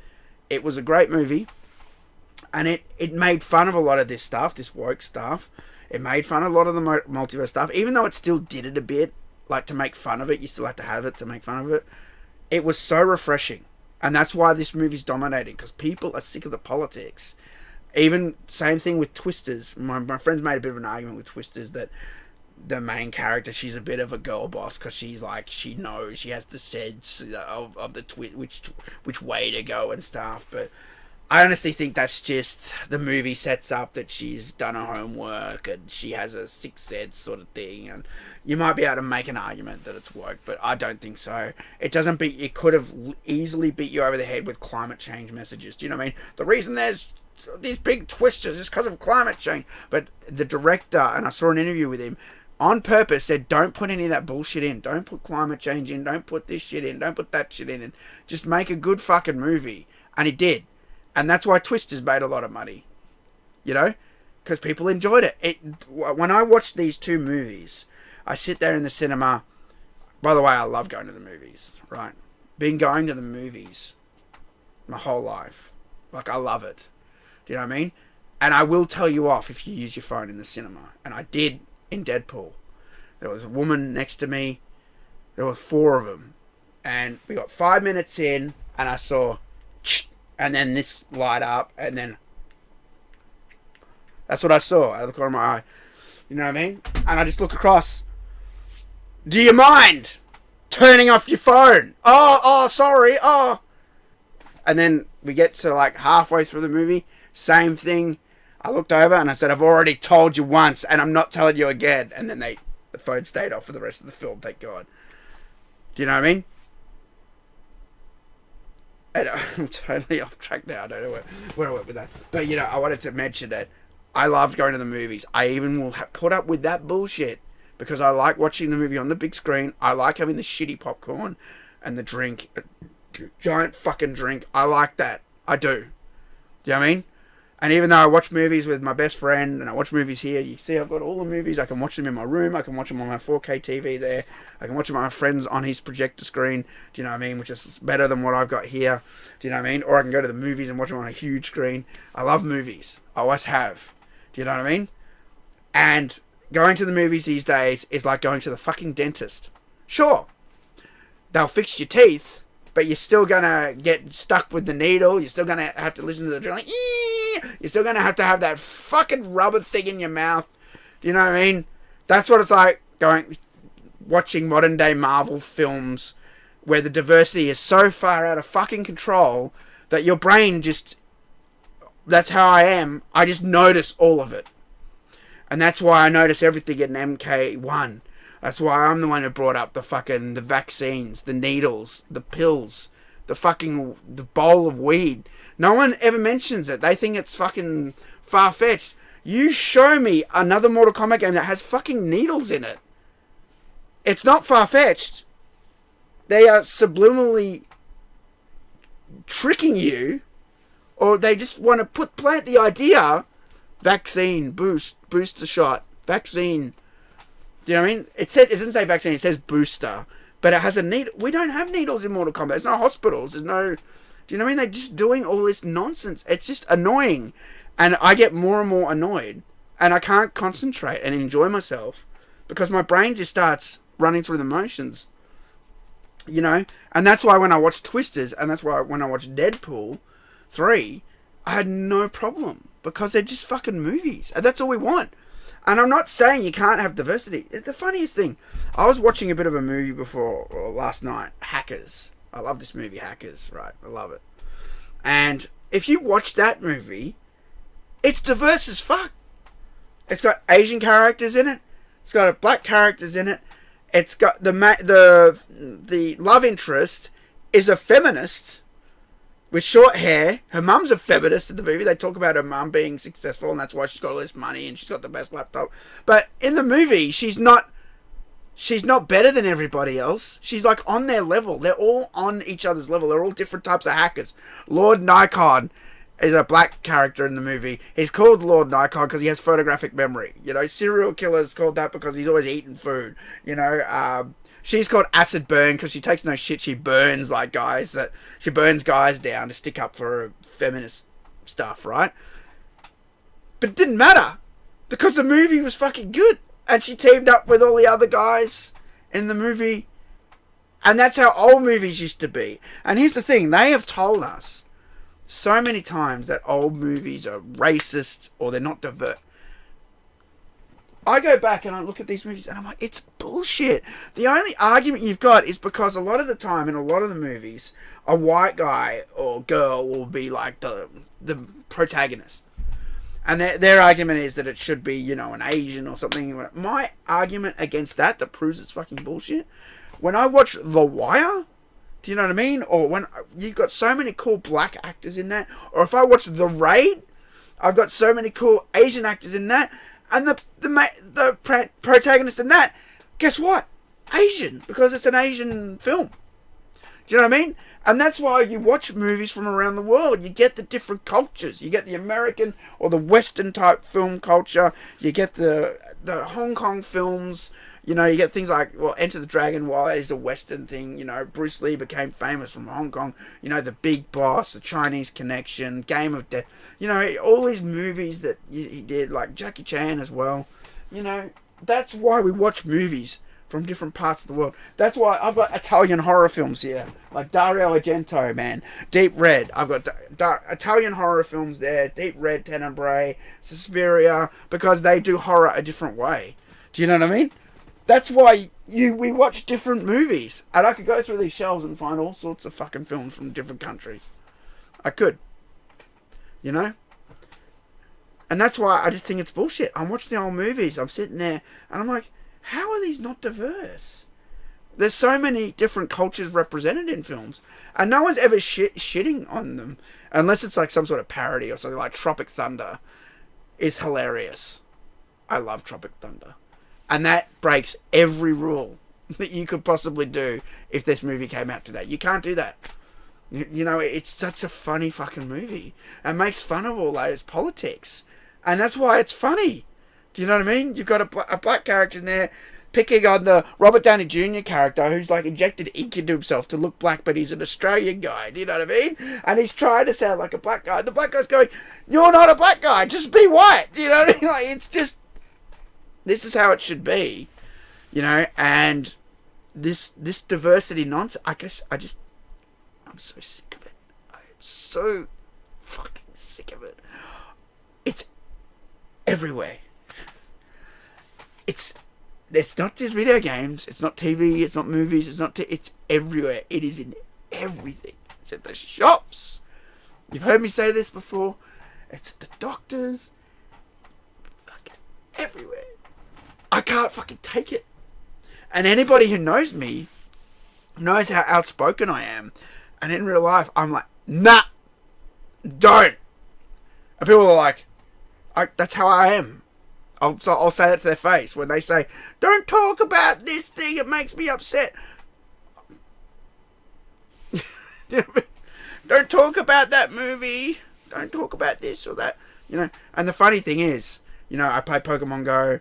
It was a great movie. And it made fun of a lot of this stuff, this woke stuff. It made fun of a lot of the multiverse stuff. Even though it still did it a bit, like to make fun of it. You still have to have it to make fun of it. It was so refreshing. And that's why this movie's dominating, because people are sick of the politics. Even same thing with Twisters. My friends made a bit of an argument with Twisters that the main character, she's a bit of a girl boss because she's like, she knows, she has the sense of the which way to go and stuff. But I honestly think that's just the movie sets up that she's done her homework and she has a sixth sense sort of thing, and you might be able to make an argument that it's woke, but I don't think so. It could have easily beat you over the head with climate change messages. Do you know what I mean? The reason there's these big twisters just because of climate change. But the director, and I saw an interview with him, on purpose said, don't put any of that bullshit in. Don't put climate change in. Don't put this shit in. Don't put that shit in. And just make a good fucking movie. And he did. And that's why Twisters made a lot of money. You know? Because people enjoyed it. When I watched these two movies, I sit there in the cinema. By the way, I love going to the movies, right? Been going to the movies my whole life. Like, I love it. Do you know what I mean? And I will tell you off if you use your phone in the cinema. And I did in Deadpool. There was a woman next to me. There was 4 of them. And we got 5 minutes in, and I saw, and then this light up, and then that's what I saw out of the corner of my eye. You know what I mean? And I just look across. Do you mind turning off your phone? Oh, sorry. Oh. And then we get to like halfway through the movie. Same thing. I looked over and I said, I've already told you once and I'm not telling you again. And then the phone stayed off for the rest of the film, thank God. Do you know what I mean? And I'm totally off track now. I don't know where I went with that. But, you know, I wanted to mention that I love going to the movies. I even will put up with that bullshit because I like watching the movie on the big screen. I like having the shitty popcorn and the drink. Giant fucking drink. I like that. I do. Do you know what I mean? And even though I watch movies with my best friend and I watch movies here, you see I've got all the movies. I can watch them in my room. I can watch them on my 4K TV there. I can watch them with my friends on his projector screen. Do you know what I mean? Which is better than what I've got here. Do you know what I mean? Or I can go to the movies and watch them on a huge screen. I love movies. I always have. Do you know what I mean? And going to the movies these days is like going to the fucking dentist. Sure, they'll fix your teeth, but you're still gonna get stuck with the needle. You're still gonna have to listen to the drill. Like, you're still gonna have to have that fucking rubber thing in your mouth. Do you know what I mean? That's what it's like watching modern day Marvel films where the diversity is so far out of fucking control that your brain just... That's how I am. I just notice all of it. And that's why I notice everything in MK1. That's why I'm the one who brought up the vaccines, the needles, the pills, the bowl of weed. No one ever mentions it. They think it's fucking far-fetched. You show me another Mortal Kombat game that has fucking needles in it. It's not far-fetched. They are subliminally tricking you, or they just want to plant the idea, vaccine, booster shot, vaccine. Do you know what I mean? It doesn't say vaccine, it says booster. But it has a needle. We don't have needles in Mortal Kombat. There's no hospitals. There's no... Do you know what I mean? They're just doing all this nonsense. It's just annoying. And I get more and more annoyed. And I can't concentrate and enjoy myself. Because my brain just starts running through the motions. You know? And that's why when I watch Twisters, and that's why when I watch Deadpool 3, I had no problem. Because they're just fucking movies. And that's all we want. And I'm not saying you can't have diversity. The funniest thing, I was watching a bit of a movie last night, Hackers. I love this movie, Hackers, right? I love it. And if you watch that movie, it's diverse as fuck. It's got Asian characters in it. It's got black characters in it. It's got the love interest is a feminist with short hair. Her mum's a feminist in the movie. They talk about her mum being successful and that's why she's got all this money and she's got the best laptop. But in the movie, she's not better than everybody else. She's like on their level. They're all on each other's level. They're all different types of hackers. Lord Nikon is a black character in the movie. He's called Lord Nikon because he has photographic memory. You know, serial killer's called that because he's always eating food. You know, she's called Acid Burn because she takes no shit. She burns like guys. She burns guys down to stick up for her feminist stuff, right? But it didn't matter because the movie was fucking good. And she teamed up with all the other guys in the movie. And that's how old movies used to be. And here's the thing. They have told us so many times that old movies are racist or they're not diverse. I go back and I look at these movies and I'm like, it's bullshit. The only argument you've got is because a lot of the time in a lot of the movies, a white guy or girl will be like the protagonist. And their argument is that it should be, you know, an Asian or something. My argument against that proves it's fucking bullshit. When I watch The Wire, do you know what I mean? Or when you've got so many cool black actors in that. Or if I watch The Raid, I've got so many cool Asian actors in that, and the protagonist in that, guess what? Asian, because it's an Asian film. Do you know what I mean? And that's why you watch movies from around the world. You get the different cultures. You get the American or the Western type film culture. You get the Hong Kong films. You know, you get things like, well, Enter the Dragon, while that is a Western thing, you know, Bruce Lee became famous from Hong Kong. You know, The Big Boss, The Chinese Connection, Game of Death. You know, all these movies that he did, like Jackie Chan as well. You know, that's why we watch movies from different parts of the world. That's why I've got Italian horror films here, like Dario Argento, man, Deep Red. I've got Italian horror films there, Deep Red, Tenebrae, Suspiria, because they do horror a different way. Do you know what I mean? That's why we watch different movies. And I could go through these shelves and find all sorts of fucking films from different countries. I could. You know? And that's why I just think it's bullshit. I'm watching the old movies. I'm sitting there and I'm like, how are these not diverse? There's so many different cultures represented in films. And no one's ever shitting on them. Unless it's like some sort of parody or something like Tropic Thunder is hilarious. I love Tropic Thunder. And that breaks every rule that you could possibly do if this movie came out today. You can't do that. You know, it's such a funny fucking movie. It makes fun of all those politics. And that's why it's funny. Do you know what I mean? You've got a black character in there picking on the Robert Downey Jr. character who's like injected ink into himself to look black, but he's an Australian guy. Do you know what I mean? And he's trying to sound like a black guy. The black guy's going, "You're not a black guy. Just be white." Do you know what I mean? Like, it's just... This is how it should be, you know, and this diversity nonsense, I'm so sick of it. I'm so fucking sick of it. It's everywhere. It's not just video games, it's not TV, it's not movies, it's everywhere. It is in everything. It's at the shops. You've heard me say this before. It's at the doctors. Fucking everywhere. I can't fucking take it. And anybody who knows me knows how outspoken I am. And in real life, I'm like, nah, don't. And people are like, that's how I am. I'll say that to their face when they say, don't talk about this thing, it makes me upset. You know what I mean? Don't talk about that movie. Don't talk about this or that. You know. And the funny thing is, you know, I play Pokemon Go.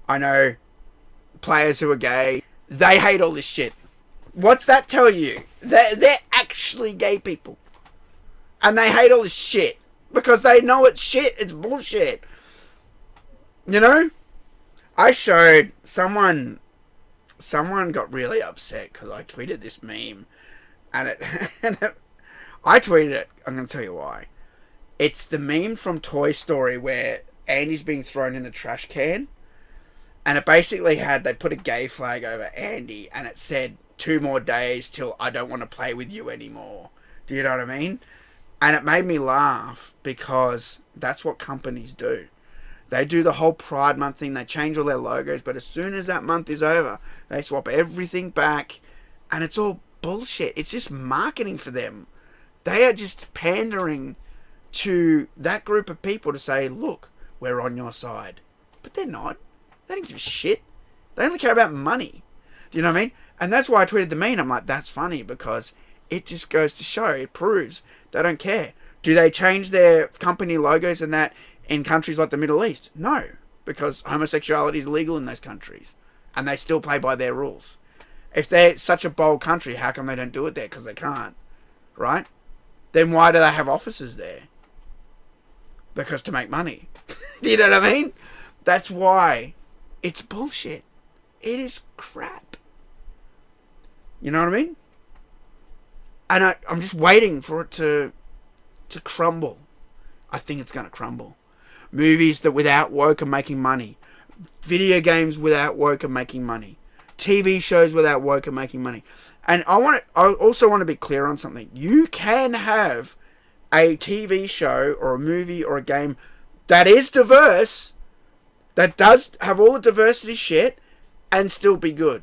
I know players who are gay. They hate all this shit. What's that tell you? They're actually gay people. And they hate all this shit. Because they know it's shit. It's bullshit. You know? I showed someone got really upset because I tweeted this meme. And I tweeted it. I'm going to tell you why. It's the meme from Toy Story where Andy's being thrown in the trash can. And it basically they put a gay flag over Andy, and it said, 2 more days till I don't want to play with you anymore. Do you know what I mean? And it made me laugh, because that's what companies do. They do the whole Pride Month thing, they change all their logos, but as soon as that month is over, they swap everything back, and it's all bullshit. It's just marketing for them. They are just pandering to that group of people to say, look, we're on your side. But they're not. They don't give a shit. They only care about money. Do you know what I mean? And that's why I tweeted the meme. I'm like, that's funny, because it just goes to show, it proves they don't care. Do they change their company logos and that in countries like the Middle East? No, because homosexuality is legal in those countries, and they still play by their rules. If they're such a bold country, how come they don't do it there? Because they can't, right? Then why do they have offices there? Because to make money. Do you know what I mean? That's why. It's bullshit. It is crap. You know what I mean? And I'm just waiting for it to crumble. I think it's going to crumble. Movies that without woke are making money. Video games without woke are making money. TV shows without woke are making money. And I also want to be clear on something. You can have a TV show or a movie or a game that is diverse, that does have all the diversity shit, and still be good.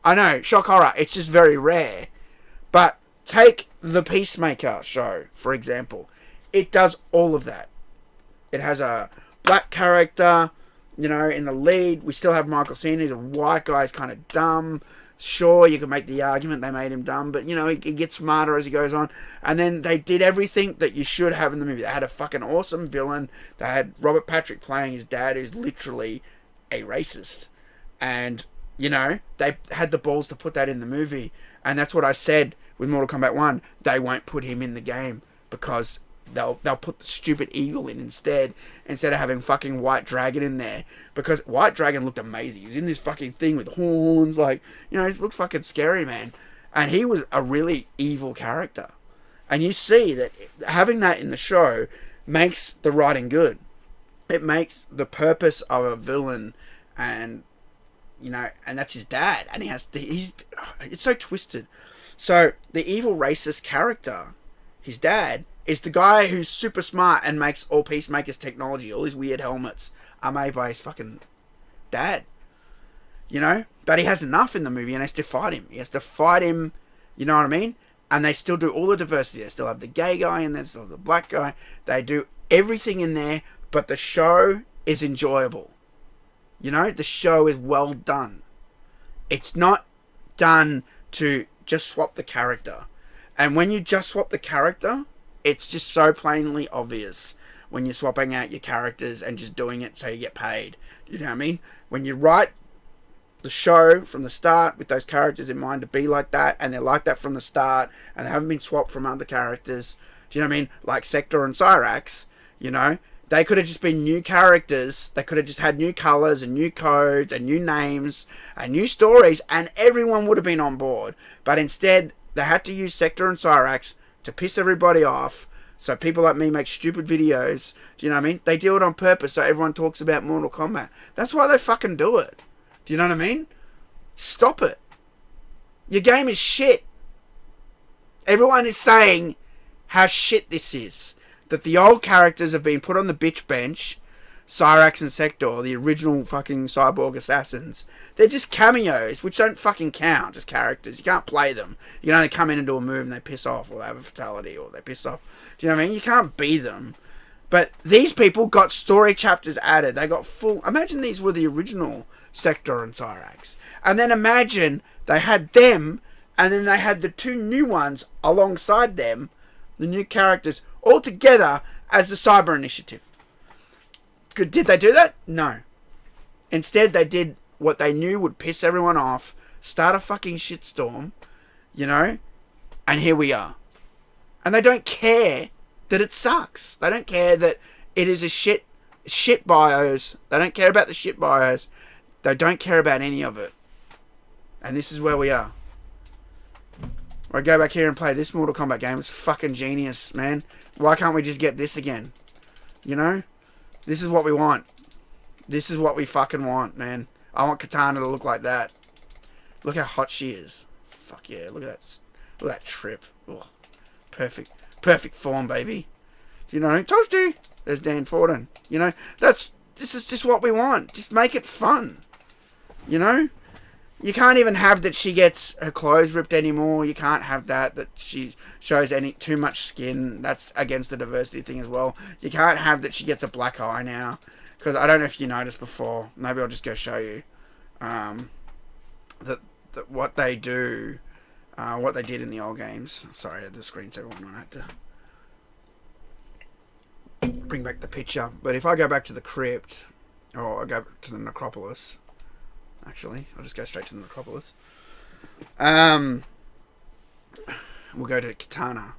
I know, shock horror, it's just very rare. But take the Peacemaker show, for example. It does all of that. It has a black character, you know, in the lead. We still have Michael Cera. He's a white guy. He's kind of dumb. Sure, you could make the argument they made him dumb, but, you know, he gets smarter as he goes on. And then they did everything that you should have in the movie. They had a fucking awesome villain. They had Robert Patrick playing his dad, who's literally a racist. And, you know, they had the balls to put that in the movie. And that's what I said with Mortal Kombat 1. They won't put him in the game because they'll put the stupid eagle in instead of having fucking White Dragon in there, because White Dragon looked amazing. He was in this fucking thing with horns, like, you know, it looks fucking scary, man. And he was a really evil character, and you see that having that in the show makes the writing good. It makes the purpose of a villain, and, you know, and that's his dad, and it's so twisted. So the evil racist character, his dad, is the guy who's super smart and makes all Peacemaker's technology. All his weird helmets are made by his fucking dad. You know? But he has enough in the movie and has to fight him. He has to fight him, you know what I mean? And they still do all the diversity. They still have the gay guy and then still have the black guy. They do everything in there, but the show is enjoyable. You know? The show is well done. It's not done to just swap the character. And when you just swap the character, it's just so plainly obvious when you're swapping out your characters and just doing it so you get paid. You know what I mean? When you write the show from the start with those characters in mind to be like that, and they're like that from the start, and they haven't been swapped from other characters, do you know what I mean? Like Sector and Cyrax, you know? They could have just been new characters. They could have just had new colours and new codes and new names and new stories, and everyone would have been on board. But instead, they had to use Sector and Cyrax to piss everybody off, so people like me make stupid videos. Do you know what I mean? They do it on purpose so everyone talks about Mortal Kombat. That's why they fucking do it. Do you know what I mean? Stop it. Your game is shit. Everyone is saying how shit this is. That the old characters have been put on the bitch bench. Cyrax and Sector, the original fucking cyborg assassins. They're just cameos, which don't fucking count as characters. You can't play them. You can only come in and do a move and they piss off, or they have a fatality, or they piss off. Do you know what I mean? You can't be them. But these people got story chapters added. They got full... Imagine these were the original Sector and Cyrax. And then imagine they had them, and then they had the two new ones alongside them, the new characters, all together as the Cyber Initiative. Did they do that? No. Instead, they did what they knew would piss everyone off, start a fucking shitstorm, you know, and here we are. And they don't care that it sucks. They don't care that it is a shit bios. They don't care about the shit bios. They don't care about any of it. And this is where we are. I go back here and play this Mortal Kombat game. It's fucking genius, man. Why can't we just get this again? You know? This is what we want. This is what we fucking want, man. I want Katana to look like that. Look how hot she is. Fuck yeah. Look at that. Look at that trip. Ugh. Perfect. Perfect form, baby. You know, Toasty. There's Dan Forden. You know, this is just what we want. Just make it fun. You know? You can't even have that she gets her clothes ripped anymore. You can't have that she shows too much skin. That's against the diversity thing as well. You can't have that she gets a black eye now. Because I don't know if you noticed before. Maybe I'll just go show you. That what they do, what they did in the old games. Sorry, the screen's everyone. I had to bring back the picture. But if I go back to the crypt, or I go to the necropolis... Actually, I'll just go straight to the necropolis. We'll go to Katana.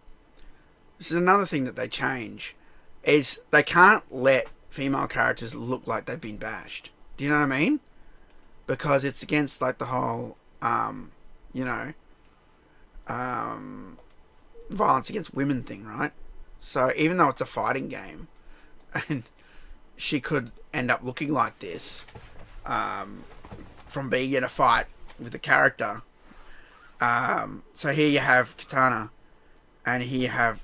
This is another thing that they change. Is they can't let female characters look like they've been bashed. Do you know what I mean? Because it's against like the whole, you know, violence against women thing, right? So even though it's a fighting game, and she could end up looking like this, from being in a fight with the character. So here you have Katana, and here you have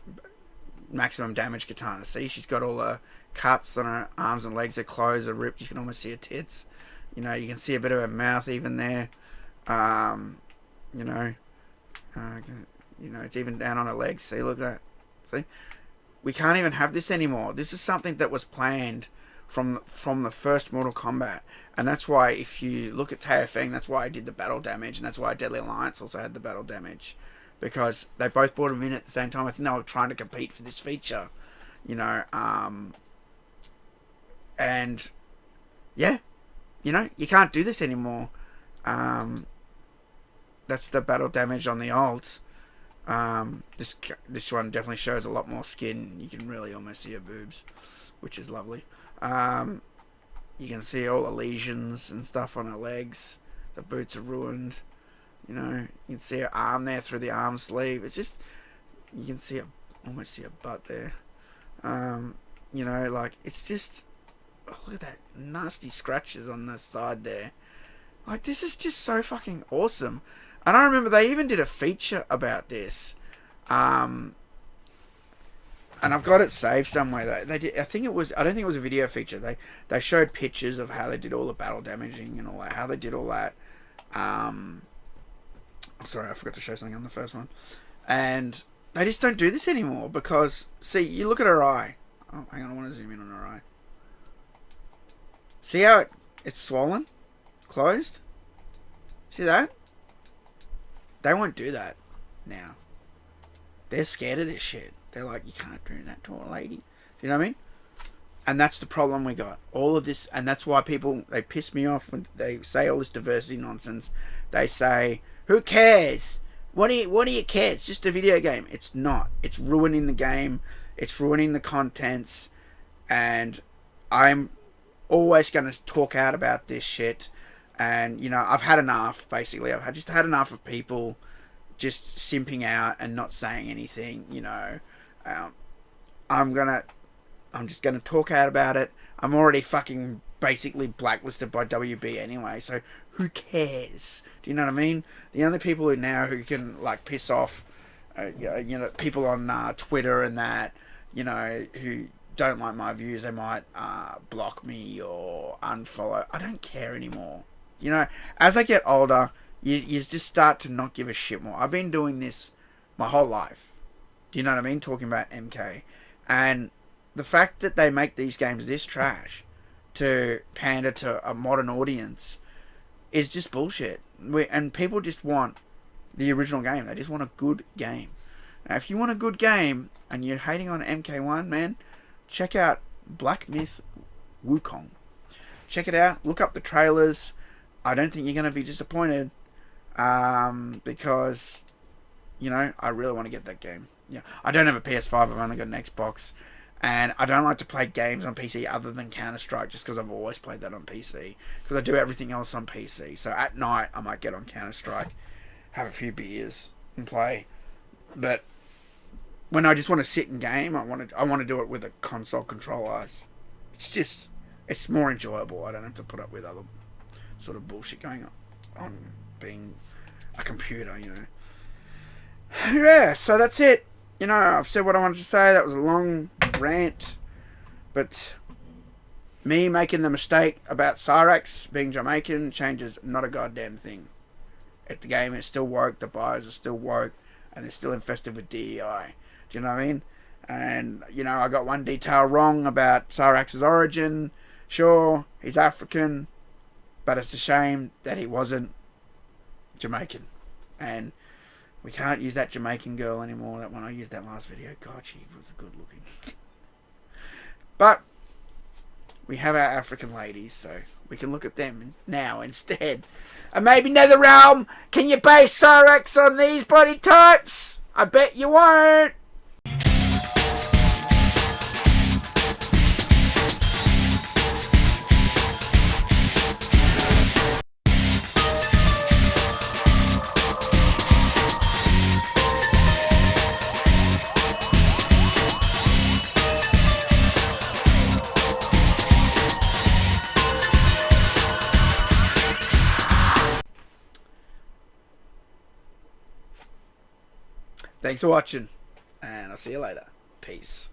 maximum damage Katana. See, she's got all the cuts on her arms and legs. Her clothes are ripped. You can almost see her tits. You know, you can see a bit of her mouth even there. You know, it's even down on her legs. See, look at that. See, we can't even have this anymore. This is something that was planned from the first Mortal Kombat, and that's why if you look at Taofeng, that's why I did the battle damage, and that's why Deadly Alliance also had the battle damage, because they both brought them in at the same time. I think they were trying to compete for this feature, you know, and yeah, you know, you can't do this anymore. That's the battle damage on the olds. This one definitely shows a lot more skin. You can really almost see her boobs, which is lovely. You can see all the lesions and stuff on her legs. The boots are ruined. You know, you can see her arm there through the arm sleeve. It's just, you can see almost see her butt there. You know, like, it's just, oh, look at that nasty scratches on the side there. Like, this is just so fucking awesome. And I remember they even did a feature about this. And I've got it saved somewhere. They did, I don't think it was a video feature. They showed pictures of how they did all the battle damaging and all that. How they did all that. Sorry, I forgot to show something on the first one. And they just don't do this anymore because, see, you look at her eye. Oh, hang on, I want to zoom in on her eye. See how it's swollen? Closed? See that? They won't do that now. They're scared of this shit. They're like, you can't do that to a lady. You know what I mean? And that's the problem we got. All of this, and that's why people, they piss me off when they say all this diversity nonsense. They say, who cares? What do you care? It's just a video game. It's not. It's ruining the game. It's ruining the contents. And I'm always going to talk out about this shit. And, you know, I've had enough, basically. I've just had enough of people just simping out and not saying anything, you know. I'm just gonna talk out about it. I'm already fucking basically blacklisted by WB anyway, so who cares? Do you know what I mean? The only people who can like piss off, you know, people on Twitter and that, you know, who don't like my views, they might block me or unfollow. I don't care anymore. You know, as I get older, you just start to not give a shit more. I've been doing this my whole life. Do you know what I mean? Talking about MK. And the fact that they make these games this trash to pander to a modern audience is just bullshit. And people just want the original game. They just want a good game. Now, if you want a good game and you're hating on MK1, man, check out Black Myth Wukong. Check it out. Look up the trailers. I don't think you're going to be disappointed. Because, you know, I really want to get that game. Yeah, I don't have a PS5. I've only got an Xbox. And I don't like to play games on PC other than Counter-Strike, just because I've always played that on PC. Because I do everything else on PC. So at night, I might get on Counter-Strike, have a few beers, and play. But when I just want to sit and game, I want to do it with a console controller. It's more enjoyable. I don't have to put up with other sort of bullshit going on being a computer, you know. Yeah, so that's it. You know, I've said what I wanted to say. That was a long rant. But me making the mistake about Cyrax being Jamaican changes not a goddamn thing. If the game is still woke, the buyers are still woke, and they're still infested with DEI. Do you know what I mean? And, you know, I got one detail wrong about Cyrax's origin. Sure, he's African, but it's a shame that he wasn't Jamaican. And we can't use that Jamaican girl anymore. That one I used that last video. God, she was good looking. But we have our African ladies, so we can look at them now instead. And maybe NetherRealm, can you base Cyrax on these body types? I bet you won't. Thanks for watching, and I'll see you later. Peace.